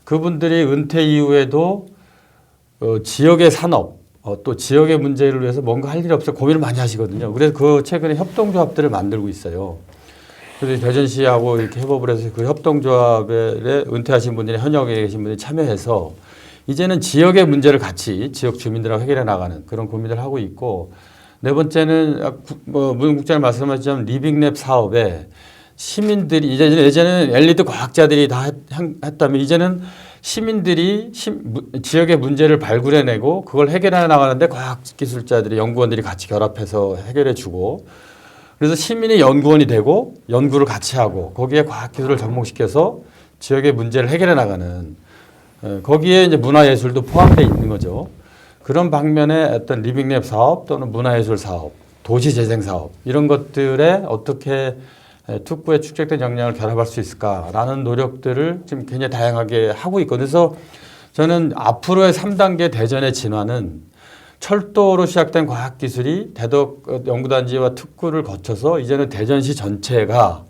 그분들이 은퇴 이후에도 지역의 산업 또 지역의 문제를 위해서 뭔가 할 일이 없어 고민을 많이 하시거든요. 그래서 그 최근에 협동조합들을 만들고 있어요. 그래서 대전시하고 이렇게 협업을 해서 그 협동조합에 은퇴하신 분들이 현역에 계신 분들이 참여해서 이제는 지역의 문제를 같이 지역 주민들하고 해결해 나가는 그런 고민을 하고 있고 네 번째는 문 국장님 말씀하셨지만 리빙랩 사업에 시민들이 예전에는 엘리트 과학자들이 다 했다면 이제는 시민들이 지역의 문제를 발굴해내고 그걸 해결해 나가는데 과학기술자들이 연구원들이 같이 결합해서 해결해 주고 그래서 시민이 연구원이 되고 연구를 같이 하고 거기에 과학기술을 접목시켜서 지역의 문제를 해결해 나가는 거기에 이제 문화예술도 포함되어 있는 거죠. 그런 방면의 어떤 리빙랩 사업 또는 문화예술 사업, 도시재생 사업 이런 것들에 어떻게 특구에 축적된 역량을 결합할 수 있을까라는 노력들을 지금 굉장히 다양하게 하고 있고 그래서 저는 앞으로의 3단계 대전의 진화는 철도로 시작된 과학기술이 대덕 연구단지와 특구를 거쳐서 이제는 대전시 전체가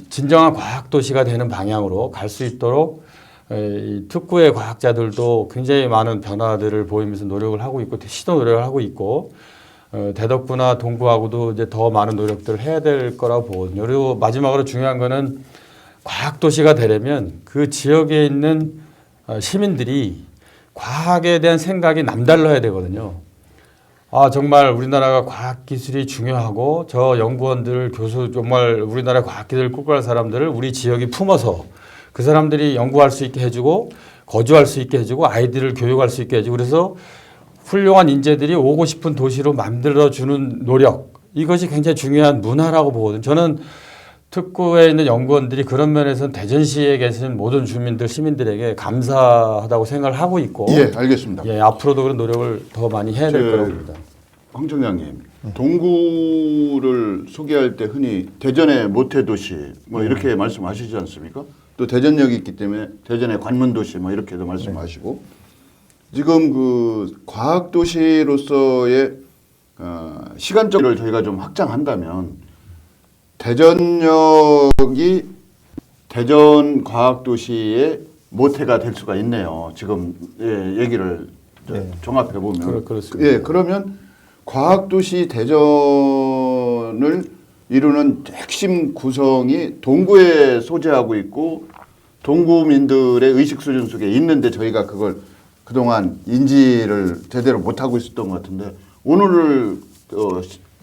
진정한 과학도시가 되는 방향으로 갈 수 있도록 이 특구의 과학자들도 굉장히 많은 변화들을 보이면서 노력을 하고 있고 시도 노력을 하고 있고 대덕구나 동구하고도 이제 더 많은 노력들을 해야 될 거라고 보거든요. 그리고 마지막으로 중요한 거는 과학도시가 되려면 그 지역에 있는 시민들이 과학에 대한 생각이 남달라야 되거든요. 아, 정말 우리나라가 과학기술이 중요하고 저 연구원들, 교수 정말 우리나라 과학기술을 꿈꿔갈 사람들을 우리 지역이 품어서 그 사람들이 연구할 수 있게 해주고 거주할 수 있게 해주고 아이들을 교육할 수 있게 해주고 그래서 훌륭한 인재들이 오고 싶은 도시로 만들어주는 노력 이것이 굉장히 중요한 문화라고 보거든요. 저는 특구에 있는 연구원들이 그런 면에서는 대전시에 계신 모든 주민들, 시민들에게 감사하다고 생각을 하고 있고 예, 알겠습니다. 예, 앞으로도 그런 노력을 더 많이 해야 될 거라고 봅니다. 황 청장님, 동구를 소개할 때 흔히 대전의 모태도시 뭐 이렇게 말씀하시지 않습니까? 또 대전역이 있기 때문에 대전의 관문도시 뭐 이렇게도 말씀하시고 지금 그 과학도시로서의 시간적을 저희가 좀 확장한다면 대전역이 대전 과학도시의 모태가 될 수가 있네요. 지금 얘기를 종합해 보면 그렇습니다. 예, 그러면 과학도시 대전을 이루는 핵심 구성이 동구에 소재하고 있고 동구민들의 의식 수준 속에 있는데 저희가 그걸 그동안 인지를 제대로 못하고 있었던 것 같은데 오늘을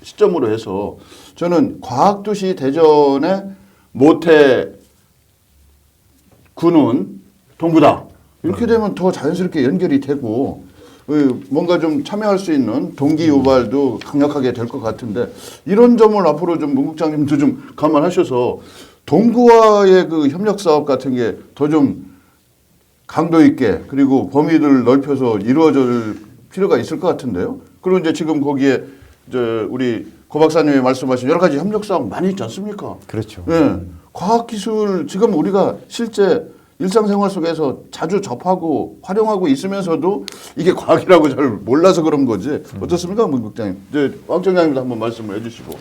시점으로 해서 저는 과학도시 대전의 모태 군은 동구다. 이렇게 되면 더 자연스럽게 연결이 되고 뭔가 좀 참여할 수 있는 동기 유발도 강력하게 될 것 같은데 이런 점을 앞으로 좀 문 국장님도 좀 감안하셔서 동구와의 그 협력 사업 같은 게 더 좀 강도 있게 그리고 범위를 넓혀서 이루어질 필요가 있을 것 같은데요. 그리고 이제 지금 거기에 우리 고 박사님이 말씀하신 여러 가지 협력 사업 많이 있지 않습니까? 그렇죠. 예. 과학기술 지금 우리가 실제 일상생활 속에서 자주 접하고 활용하고 있으면서도 이게 과학이라고 잘 몰라서 그런 거지. 어떻습니까, 문 국장님? 이제 왕 청장님도 한번 말씀을 해주시고.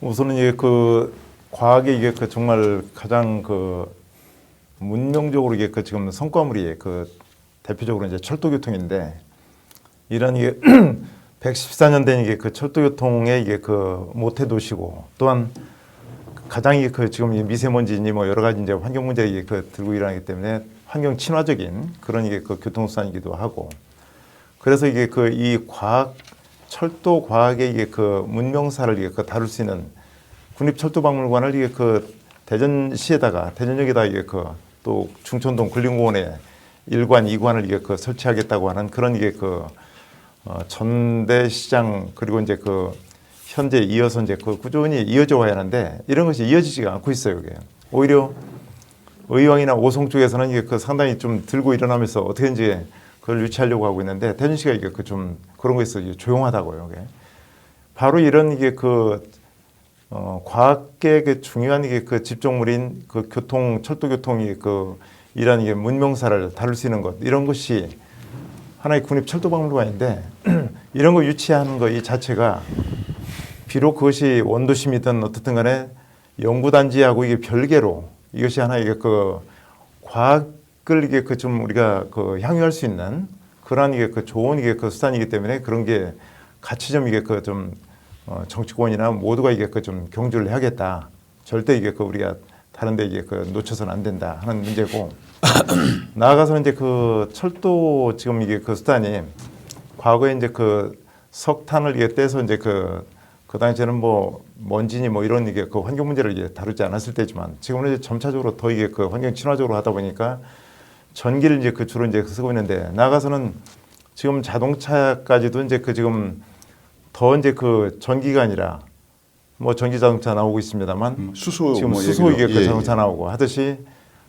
우선은 이게 그 과학의 이게 그 정말 가장 그 문명적으로 이게 그 지금 성과물이 그 대표적으로 이제 철도교통인데 이런 이게 114년 된 이게 그 철도교통의 이게 그 모태 도시고 또한 가장 이게 그 지금 이 미세먼지니 뭐 여러 가지 이제 환경 문제 이게 그 들고 일어나기 때문에 환경 친화적인 그런 이게 그 교통수단이기도 하고 그래서 이게 그 이 과학 철도 과학의 이게 그 문명사를 이게 그 다룰 수 있는 국립철도박물관을 이게 그 대전시에다가 대전역에다 이게 그 또 충청동 군림공원에 1관, 2관을 이게 그 설치하겠다고 하는 그런 이게 그 전대시장 그리고 이제 그 현재 이어서 이제 그 꾸준히 이어져 와야 하는데 이런 것이 이어지지가 않고 있어요. 이게 오히려 의왕이나 오송 쪽에서는 이게 그 상당히 좀 들고 일어나면서 어떻게든지 그걸 유치하려고 하고 있는데 대전시가 이게 그 좀 그런 거에서 조용하다고요. 이게 바로 이런 이게 그 과학계의 그 중요한 이게 그 집중물인 그 교통 철도교통이 그 이런 이게 문명사를 다룰 수 있는 것 이런 것이 하나의 국립철도박물관인데 이런 거 유치하는 거 이 자체가 비록 그것이 원도심이든 어떻든 간에 연구단지하고 이게 별개로 이것이 하나의 그 과학을 이게 그 좀 우리가 그 향유할 수 있는 그러한 이게 그 좋은 이게 그 수단이기 때문에 그런 게 같이 좀 이게 그 좀 정치권이나 모두가 이게 그 좀 경주를 해야겠다. 절대 이게 그 우리가 다른데 이게 그 놓쳐서는 안 된다 하는 문제고 나아가서 이제 그 철도 지금 이게 그 수단이 과거에 이제 그 석탄을 이게 떼서 이제 그 당시에는 뭐 먼지니 뭐 이런 이게 그 환경 문제를 이제 다루지 않았을 때지만 지금은 이제 점차적으로 더 이게 그 환경 친화적으로 하다 보니까 전기를 이제 그 주로 이제 쓰고 있는데 나아가서는 지금 자동차까지도 이제 그 지금 더 이제 그 전기가 아니라 뭐 전기 자동차 나오고 있습니다만 수소 지금 뭐 수소 이게 얘기로. 그 자동차 나오고 하듯이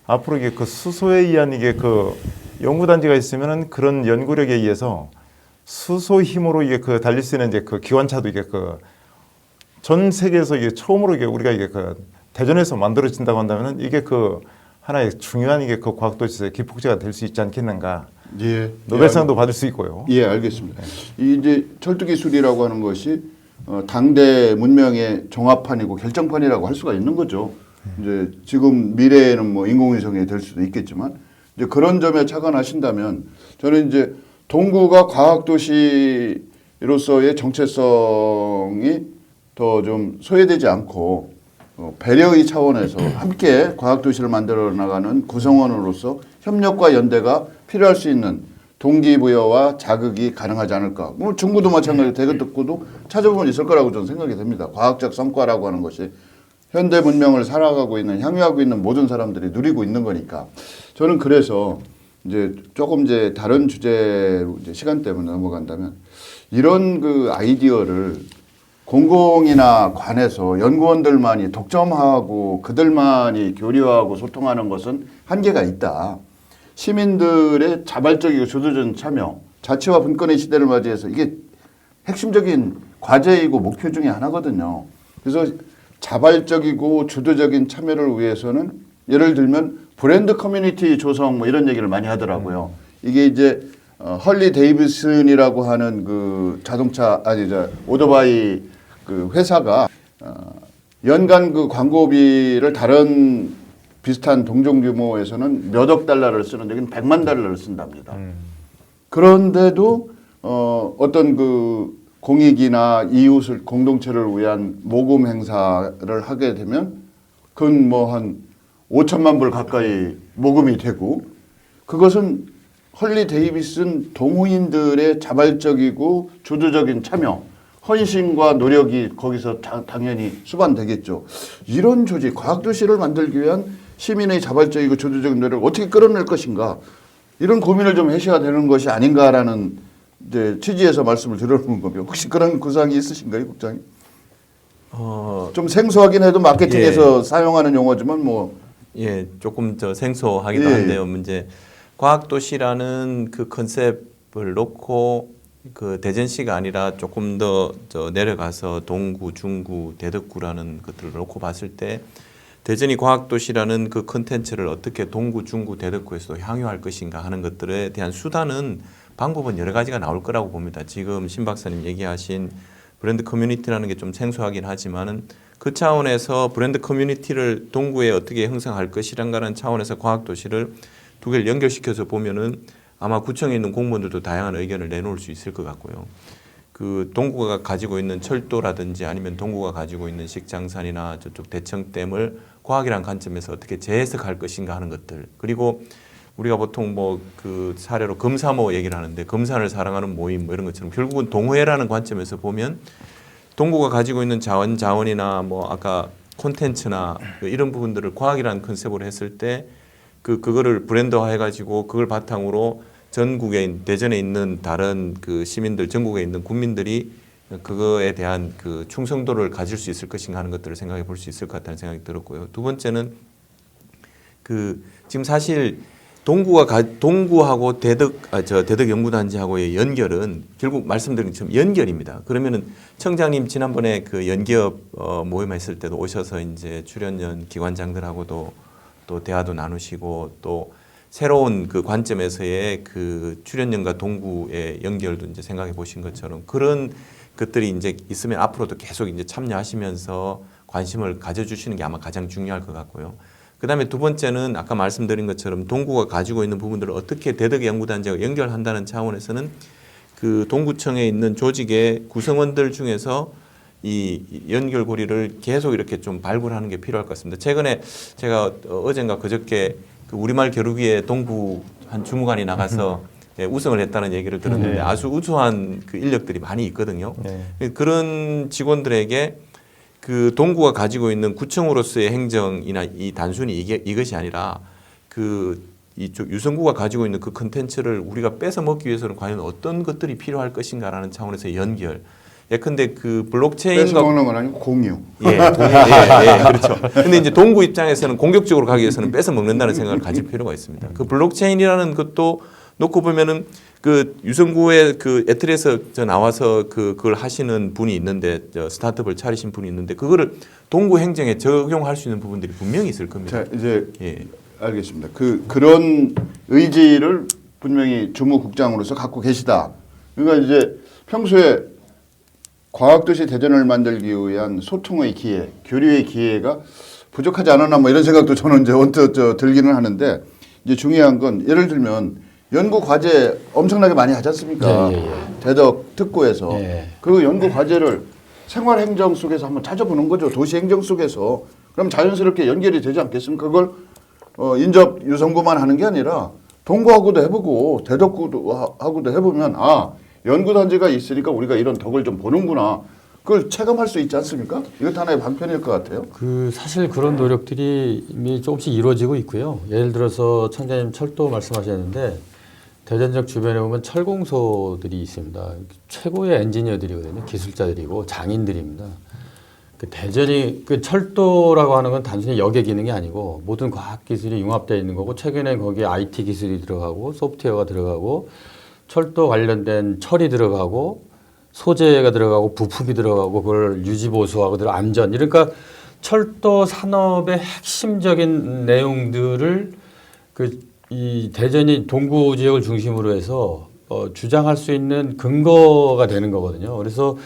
앞으로 이게 그 수소에 의한 이게 그 연구단지가 있으면은 그런 연구력에 의해서 수소 힘으로 이게 그 달릴 수 있는 이제 그 기관차도 이게 그 전 세계에서 이게 처음으로 이게 우리가 이게 그 대전에서 만들어진다고 한다면은 이게 그 하나의 중요한 이게 그 과학도시의 기폭제가 될 수 있지 않겠는가. 예. 노벨상도 받을 수 있고요. 예, 알겠습니다. 이 이제 철도 기술이라고 하는 것이 당대 문명의 종합판이고 결정판이라고 할 수가 있는 거죠. 이제 지금 미래에는 뭐 인공위성이 될 수도 있겠지만 이제 그런 점에 착안하신다면 저는 이제 동구가 과학도시로서의 정체성이 더 좀 소외되지 않고 배려의 차원에서 함께 과학도시를 만들어 나가는 구성원으로서 협력과 연대가 필요할 수 있는 동기부여와 자극이 가능하지 않을까. 뭐 중구도 마찬가지로 대덕구도 찾아보면 있을 거라고 저는 생각이 됩니다. 과학적 성과라고 하는 것이 현대 문명을 살아가고 있는 향유하고 있는 모든 사람들이 누리고 있는 거니까 저는 그래서 이제 조금 이제 다른 주제로 이제 시간 때문에 넘어간다면 이런 그 아이디어를 공공이나 관에서 연구원들만이 독점하고 그들만이 교류하고 소통하는 것은 한계가 있다. 시민들의 자발적이고 주도적인 참여, 자치와 분권의 시대를 맞이해서 이게 핵심적인 과제이고 목표 중에 하나거든요. 그래서 자발적이고 주도적인 참여를 위해서는 예를 들면 브랜드 커뮤니티 조성 뭐 이런 얘기를 많이 하더라고요. 이게 이제 헐리 데이비슨이라고 하는 그 자동차 오토바이 그 회사가 연간 그 광고비를 다른 비슷한 동종 규모에서는 몇억 달러를 쓰는데 여기는 100만 달러를 쓴답니다. 그런데도 어떤 그 공익이나 이웃을 공동체를 위한 모금 행사를 하게 되면 그건 뭐 한 5천만 불 가까이 모금이 되고 그것은 헐리 데이비슨 동호인들의 자발적이고 주도적인 참여 헌신과 노력이 거기서 당연히 수반되겠죠. 이런 조직, 과학도시를 만들기 위한 시민의 자발적이고 주도적인 노력을 어떻게 끌어낼 것인가 이런 고민을 좀 하셔야 되는 것이 아닌가라는 이제 취지에서 말씀을 드려보는 겁니다. 혹시 그런 구상이 있으신가요, 국장님? 좀 생소하긴 해도 마케팅에서 사용하는 용어지만 뭐 예, 조금 더 생소하기도 예. 한데요. 이제 과학도시라는 그 컨셉을 놓고 그 대전시가 아니라 조금 더 내려가서 동구, 중구, 대덕구라는 것들을 놓고 봤을 때 대전이 과학도시라는 그 컨텐츠를 어떻게 동구, 중구, 대덕구에서도 향유할 것인가 하는 것들에 대한 수단은 방법은 여러 가지가 나올 거라고 봅니다. 지금 신 박사님 얘기하신 브랜드 커뮤니티라는 게 좀 생소하긴 하지만은 그 차원에서 브랜드 커뮤니티를 동구에 어떻게 형성할 것이란가는 차원에서 과학도시를 두 개를 연결시켜서 보면은 아마 구청에 있는 공무원들도 다양한 의견을 내놓을 수 있을 것 같고요. 그 동구가 가지고 있는 철도라든지 아니면 동구가 가지고 있는 식장산이나 저쪽 대청댐을 과학이라는 관점에서 어떻게 재해석할 것인가 하는 것들. 그리고 우리가 보통 뭐 그 사례로 금사모 얘기를 하는데 금산을 사랑하는 모임 뭐 이런 것처럼 결국은 동호회라는 관점에서 보면 동구가 가지고 있는 자원이나 뭐 아까 콘텐츠나 이런 부분들을 과학이라는 컨셉으로 했을 때 그거를 브랜드화 해가지고 그걸 바탕으로 전국에 대전에 있는 다른 그 시민들 전국에 있는 국민들이 그거에 대한 그 충성도를 가질 수 있을 것인가 하는 것들을 생각해 볼 수 있을 것 같다는 생각이 들었고요. 두 번째는 그 지금 사실 동구하고 대덕연구단지하고의 연결은 결국 말씀드린 것처럼 연결입니다. 그러면은 청장님 지난번에 그 연기업 모임 했을 때도 오셔서 이제 출연연 기관장들하고도 또 대화도 나누시고 또 새로운 그 관점에서의 그 출연연과 동구의 연결도 이제 생각해 보신 것처럼 그런 것들이 이제 있으면 앞으로도 계속 이제 참여하시면서 관심을 가져주시는 게 아마 가장 중요할 것 같고요. 그 다음에 두 번째는 아까 말씀드린 것처럼 동구가 가지고 있는 부분들을 어떻게 대덕연구단지와 연결한다는 차원에서는 그 동구청에 있는 조직의 구성원들 중에서 이 연결고리를 계속 이렇게 좀 발굴하는 게 필요할 것 같습니다. 최근에 제가 어젠가 그저께 그 우리말 겨루기에 동구 한 주무관이 나가서 우승을 했다는 얘기를 들었는데 네. 아주 우수한 그 인력들이 많이 있거든요. 네. 그런 직원들에게 그 동구가 가지고 있는 구청으로서의 행정이나 이 단순히 이것이 아니라 그 이쪽 유성구가 가지고 있는 그 컨텐츠를 우리가 뺏어 먹기 위해서는 과연 어떤 것들이 필요할 것인가라는 차원에서의 연결. 예컨대 그 블록체인과 뺏어 먹는 건 아니고 공유. 그렇죠. 근데 이제 동구 입장에서는 공격적으로 가기 위해서는 뺏어 먹는다는 생각을 가질 필요가 있습니다. 그 블록체인이라는 것도 놓고 보면은 그 유성구의 그 애틀에서 나와서 그걸 하시는 분이 있는데 스타트업을 차리신 분이 있는데 그거를 동구 행정에 적용할 수 있는 부분들이 분명히 있을 겁니다. 자, 이제 알겠습니다. 그런 의지를 분명히 주무국장으로서 갖고 계시다. 그러니까 이제 평소에 과학도시 대전을 만들기 위한 소통의 기회, 교류의 기회가 부족하지 않았나 뭐 이런 생각도 저는 이제 언뜻 들기는 하는데 이제 중요한 건 예를 들면 연구 과제 엄청나게 많이 하지 않습니까? 대덕 특구에서 그 연구 과제를 생활 행정 속에서 한번 찾아보는 거죠. 도시 행정 속에서 그럼 자연스럽게 연결이 되지 않겠습니까? 그걸 인접 유성구만 하는 게 아니라 동구하고도 해보고 대덕구하고도 해보면 연구단지가 있으니까 우리가 이런 덕을 좀 보는구나. 그걸 체감할 수 있지 않습니까? 이것 하나의 방편일 것 같아요. 사실 그런 노력들이 이미 조금씩 이루어지고 있고요. 예를 들어서 청장님 철도 말씀하셨는데 대전역 주변에 보면 철공소들이 있습니다. 최고의 엔지니어들이거든요. 기술자들이고 장인들입니다. 그 대전이 그 철도라고 하는 건 단순히 역의 기능이 아니고 모든 과학 기술이 융합되어 있는 거고 최근에 거기에 IT 기술이 들어가고 소프트웨어가 들어가고 철도 관련된 철이 들어가고 소재가 들어가고 부품이 들어가고 그걸 유지보수하고 안전 그러니까 철도 산업의 핵심적인 내용들을 이 대전이 동구 지역을 중심으로 해서 주장할 수 있는 근거가 되는 거거든요. 그래서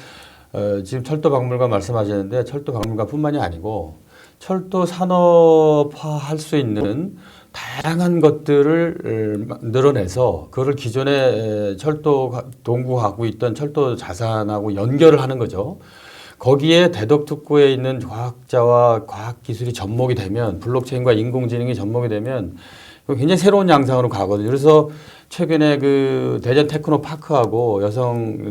지금 철도박물관 말씀하셨는데 철도박물관뿐만이 아니고 철도 산업화할 수 있는 다양한 것들을 늘어내서 그거를 기존에 동구 갖고 있던 철도 자산하고 연결을 하는 거죠. 거기에 대덕특구에 있는 과학자와 과학기술이 접목이 되면 블록체인과 인공지능이 접목이 되면 굉장히 새로운 양상으로 가거든요. 그래서 최근에 그 대전 테크노파크하고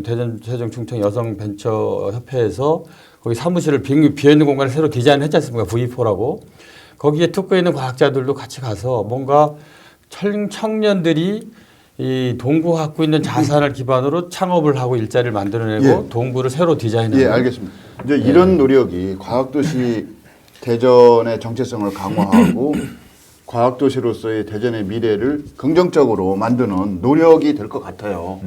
대전 세종 충청 여성벤처협회에서 거기 사무실을 비어있는 공간을 새로 디자인을 했지 않습니까? V4라고. 거기에 특구에 있는 과학자들도 같이 가서 뭔가 청년들이 이 동구 갖고 있는 자산을 기반으로 창업을 하고 일자리를 만들어내고 예. 동구를 새로 디자인하는. 예, 알겠습니다. 이제 이런 노력이 과학도시 대전의 정체성을 강화하고 과학도시로서의 대전의 미래를 긍정적으로 만드는 노력이 될 것 같아요.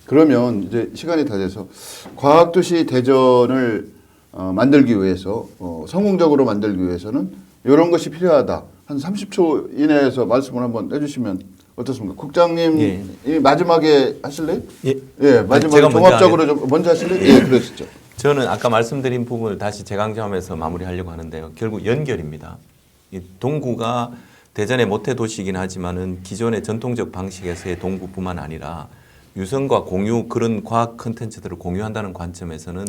그러면 이제 시간이 다 돼서 과학도시 대전을 만들기 위해서 성공적으로 만들기 위해서는 이런 것이 필요하다. 한 30초 이내에서 말씀을 한번 해주시면 어떻습니까? 국장님 예. 이 마지막에 하실래요? 예. 예, 마지막에 제가 종합적으로 좀 먼저 하실래요? 예, 그러시죠. 저는 아까 말씀드린 부분을 다시 재강조하면서 마무리하려고 하는데요. 결국 연결입니다. 이 동구가 대전의 모태 도시이긴 하지만은 기존의 전통적 방식에서의 동구뿐만 아니라 유성과 공유 그런 과학 콘텐츠들을 공유한다는 관점에서는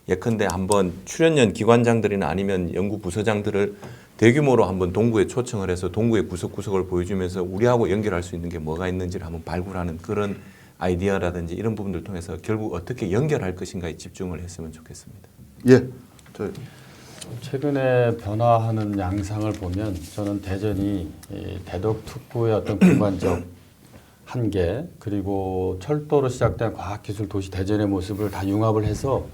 예컨대 한번 출연연 기관장들이나 아니면 연구 부서장들을 대규모로 한번 동구에 초청을 해서 동구의 구석구석을 보여주면서 우리하고 연결할 수 있는 게 뭐가 있는지를 한번 발굴하는 그런 아이디어라든지 이런 부분들 통해서 결국 어떻게 연결할 것인가에 집중을 했으면 좋겠습니다. 예, 최근에 변화하는 양상을 보면 저는 대전이 이 대덕특구의 어떤 공간적 한계 그리고 철도로 시작된 과학기술 도시 대전의 모습을 다 융합을 해서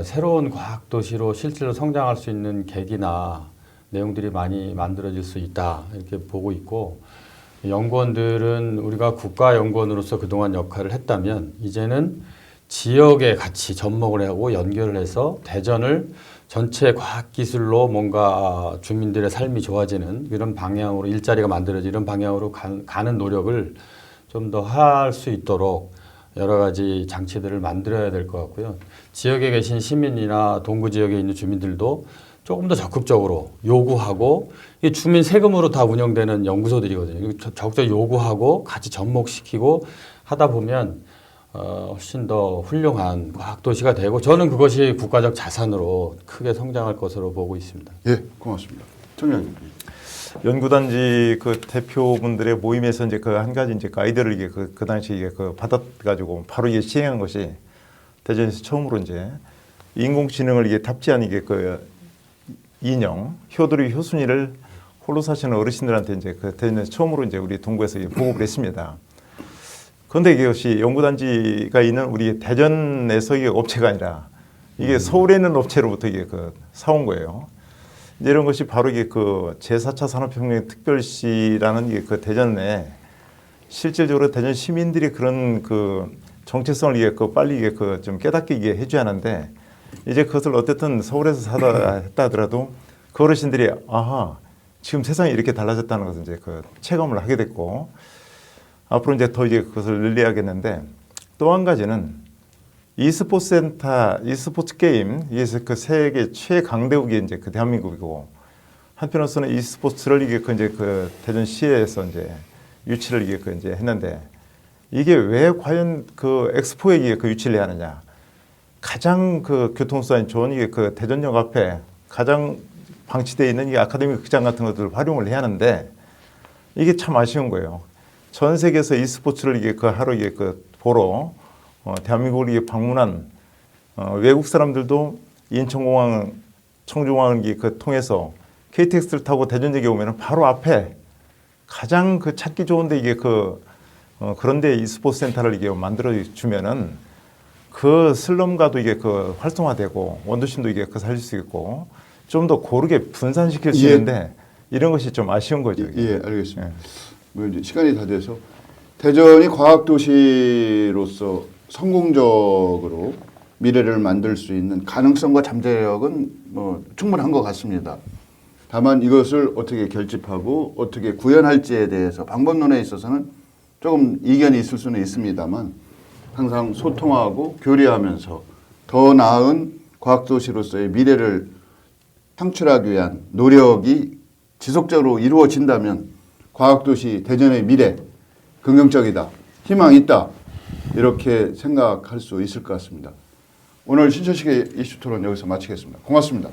새로운 과학도시로 실질로 성장할 수 있는 계기나 내용들이 많이 만들어질 수 있다 이렇게 보고 있고 연구원들은 우리가 국가연구원으로서 그동안 역할을 했다면 이제는 지역에 같이 접목을 하고 연결을 해서 대전을 전체 과학기술로 뭔가 주민들의 삶이 좋아지는 이런 방향으로 일자리가 만들어지는 이런 방향으로 가는 노력을 좀 더 할 수 있도록 여러 가지 장치들을 만들어야 될 것 같고요. 지역에 계신 시민이나 동구 지역에 있는 주민들도 조금 더 적극적으로 요구하고 이 주민 세금으로 다 운영되는 연구소들이거든요. 적극적으로 요구하고 같이 접목시키고 하다 보면 훨씬 더 훌륭한 과학도시가 되고 저는 그것이 국가적 자산으로 크게 성장할 것으로 보고 있습니다. 예, 고맙습니다. 청장님. 연구단지 그 대표분들의 모임에서 이제 그 한 가지 이제 그 아이디어를 이게 그 당시 이게 그 받아가지고 바로 이게 시행한 것이 대전에서 처음으로 이제 인공지능을 이게 탑재한 이게 그 인형 효도리 효순이를 홀로 사시는 어르신들한테 이제 그 대전에서 처음으로 이제 우리 동구에서 보급을 했습니다. 그런데 이것이 연구단지가 있는 우리 대전에서 이게 업체가 아니라 이게 서울에 있는 업체로부터 이게 그 사온 거예요. 이제 이런 것이 바로 이게 그 제4차 산업혁명 특별시라는 이게 그 대전에 실질적으로 대전 시민들이 그런 그 정체성을 이게 그 빨리 이게 그 좀 깨닫게 이게 해줘야 하는데 이제 그것을 어쨌든 서울에서 사다 했다 하더라도 그 어르신들이 아하 지금 세상이 이렇게 달라졌다는 것을 이제 그 체감을 하게 됐고 앞으로 이제 더 이제 그것을 늘려야겠는데 또 한 가지는 e스포츠 센터, e스포츠 게임 이게 그 세계 최강대국이 이제 그 대한민국이고 한편으로서는 e스포츠를 이게 그 이제 그 대전시에서 이제 유치를 이게 그 이제 했는데 이게 왜 과연 그 엑스포에 이게 그 유치를 해야 하느냐? 가장 그 교통수단이 좋은 이게 그 대전역 앞에 가장 방치되어 있는 이 아카데미 극장 같은 것들을 활용을 해야 하는데 이게 참 아쉬운 거예요. 전 세계에서 e스포츠를 이게 그 하루 이게 그 보러 대한민국을 이게 방문한 외국 사람들도 인천공항, 청주공항을 이게 그 통해서 KTX를 타고 대전역에 오면은 바로 앞에 가장 그 찾기 좋은데 이게 그 그런데 e스포츠 센터를 이게 만들어 주면은 그 슬럼가도 이게 그 활성화되고 원도심도 이게 그 살릴 수 있고 좀 더 고르게 분산시킬 수 있는데 이런 것이 좀 아쉬운 거죠. 예, 알겠습니다. 뭐 이제 시간이 다 돼서 대전이 과학도시로서 성공적으로 미래를 만들 수 있는 가능성과 잠재력은 뭐 충분한 것 같습니다. 다만 이것을 어떻게 결집하고 어떻게 구현할지에 대해서 방법론에 있어서는 조금 이견이 있을 수는 있습니다만 항상 소통하고 교류하면서 더 나은 과학도시로서의 미래를 창출하기 위한 노력이 지속적으로 이루어진다면 과학도시 대전의 미래 긍정적이다, 희망이 있다 이렇게 생각할 수 있을 것 같습니다. 오늘 신천식의 이슈토론 여기서 마치겠습니다. 고맙습니다.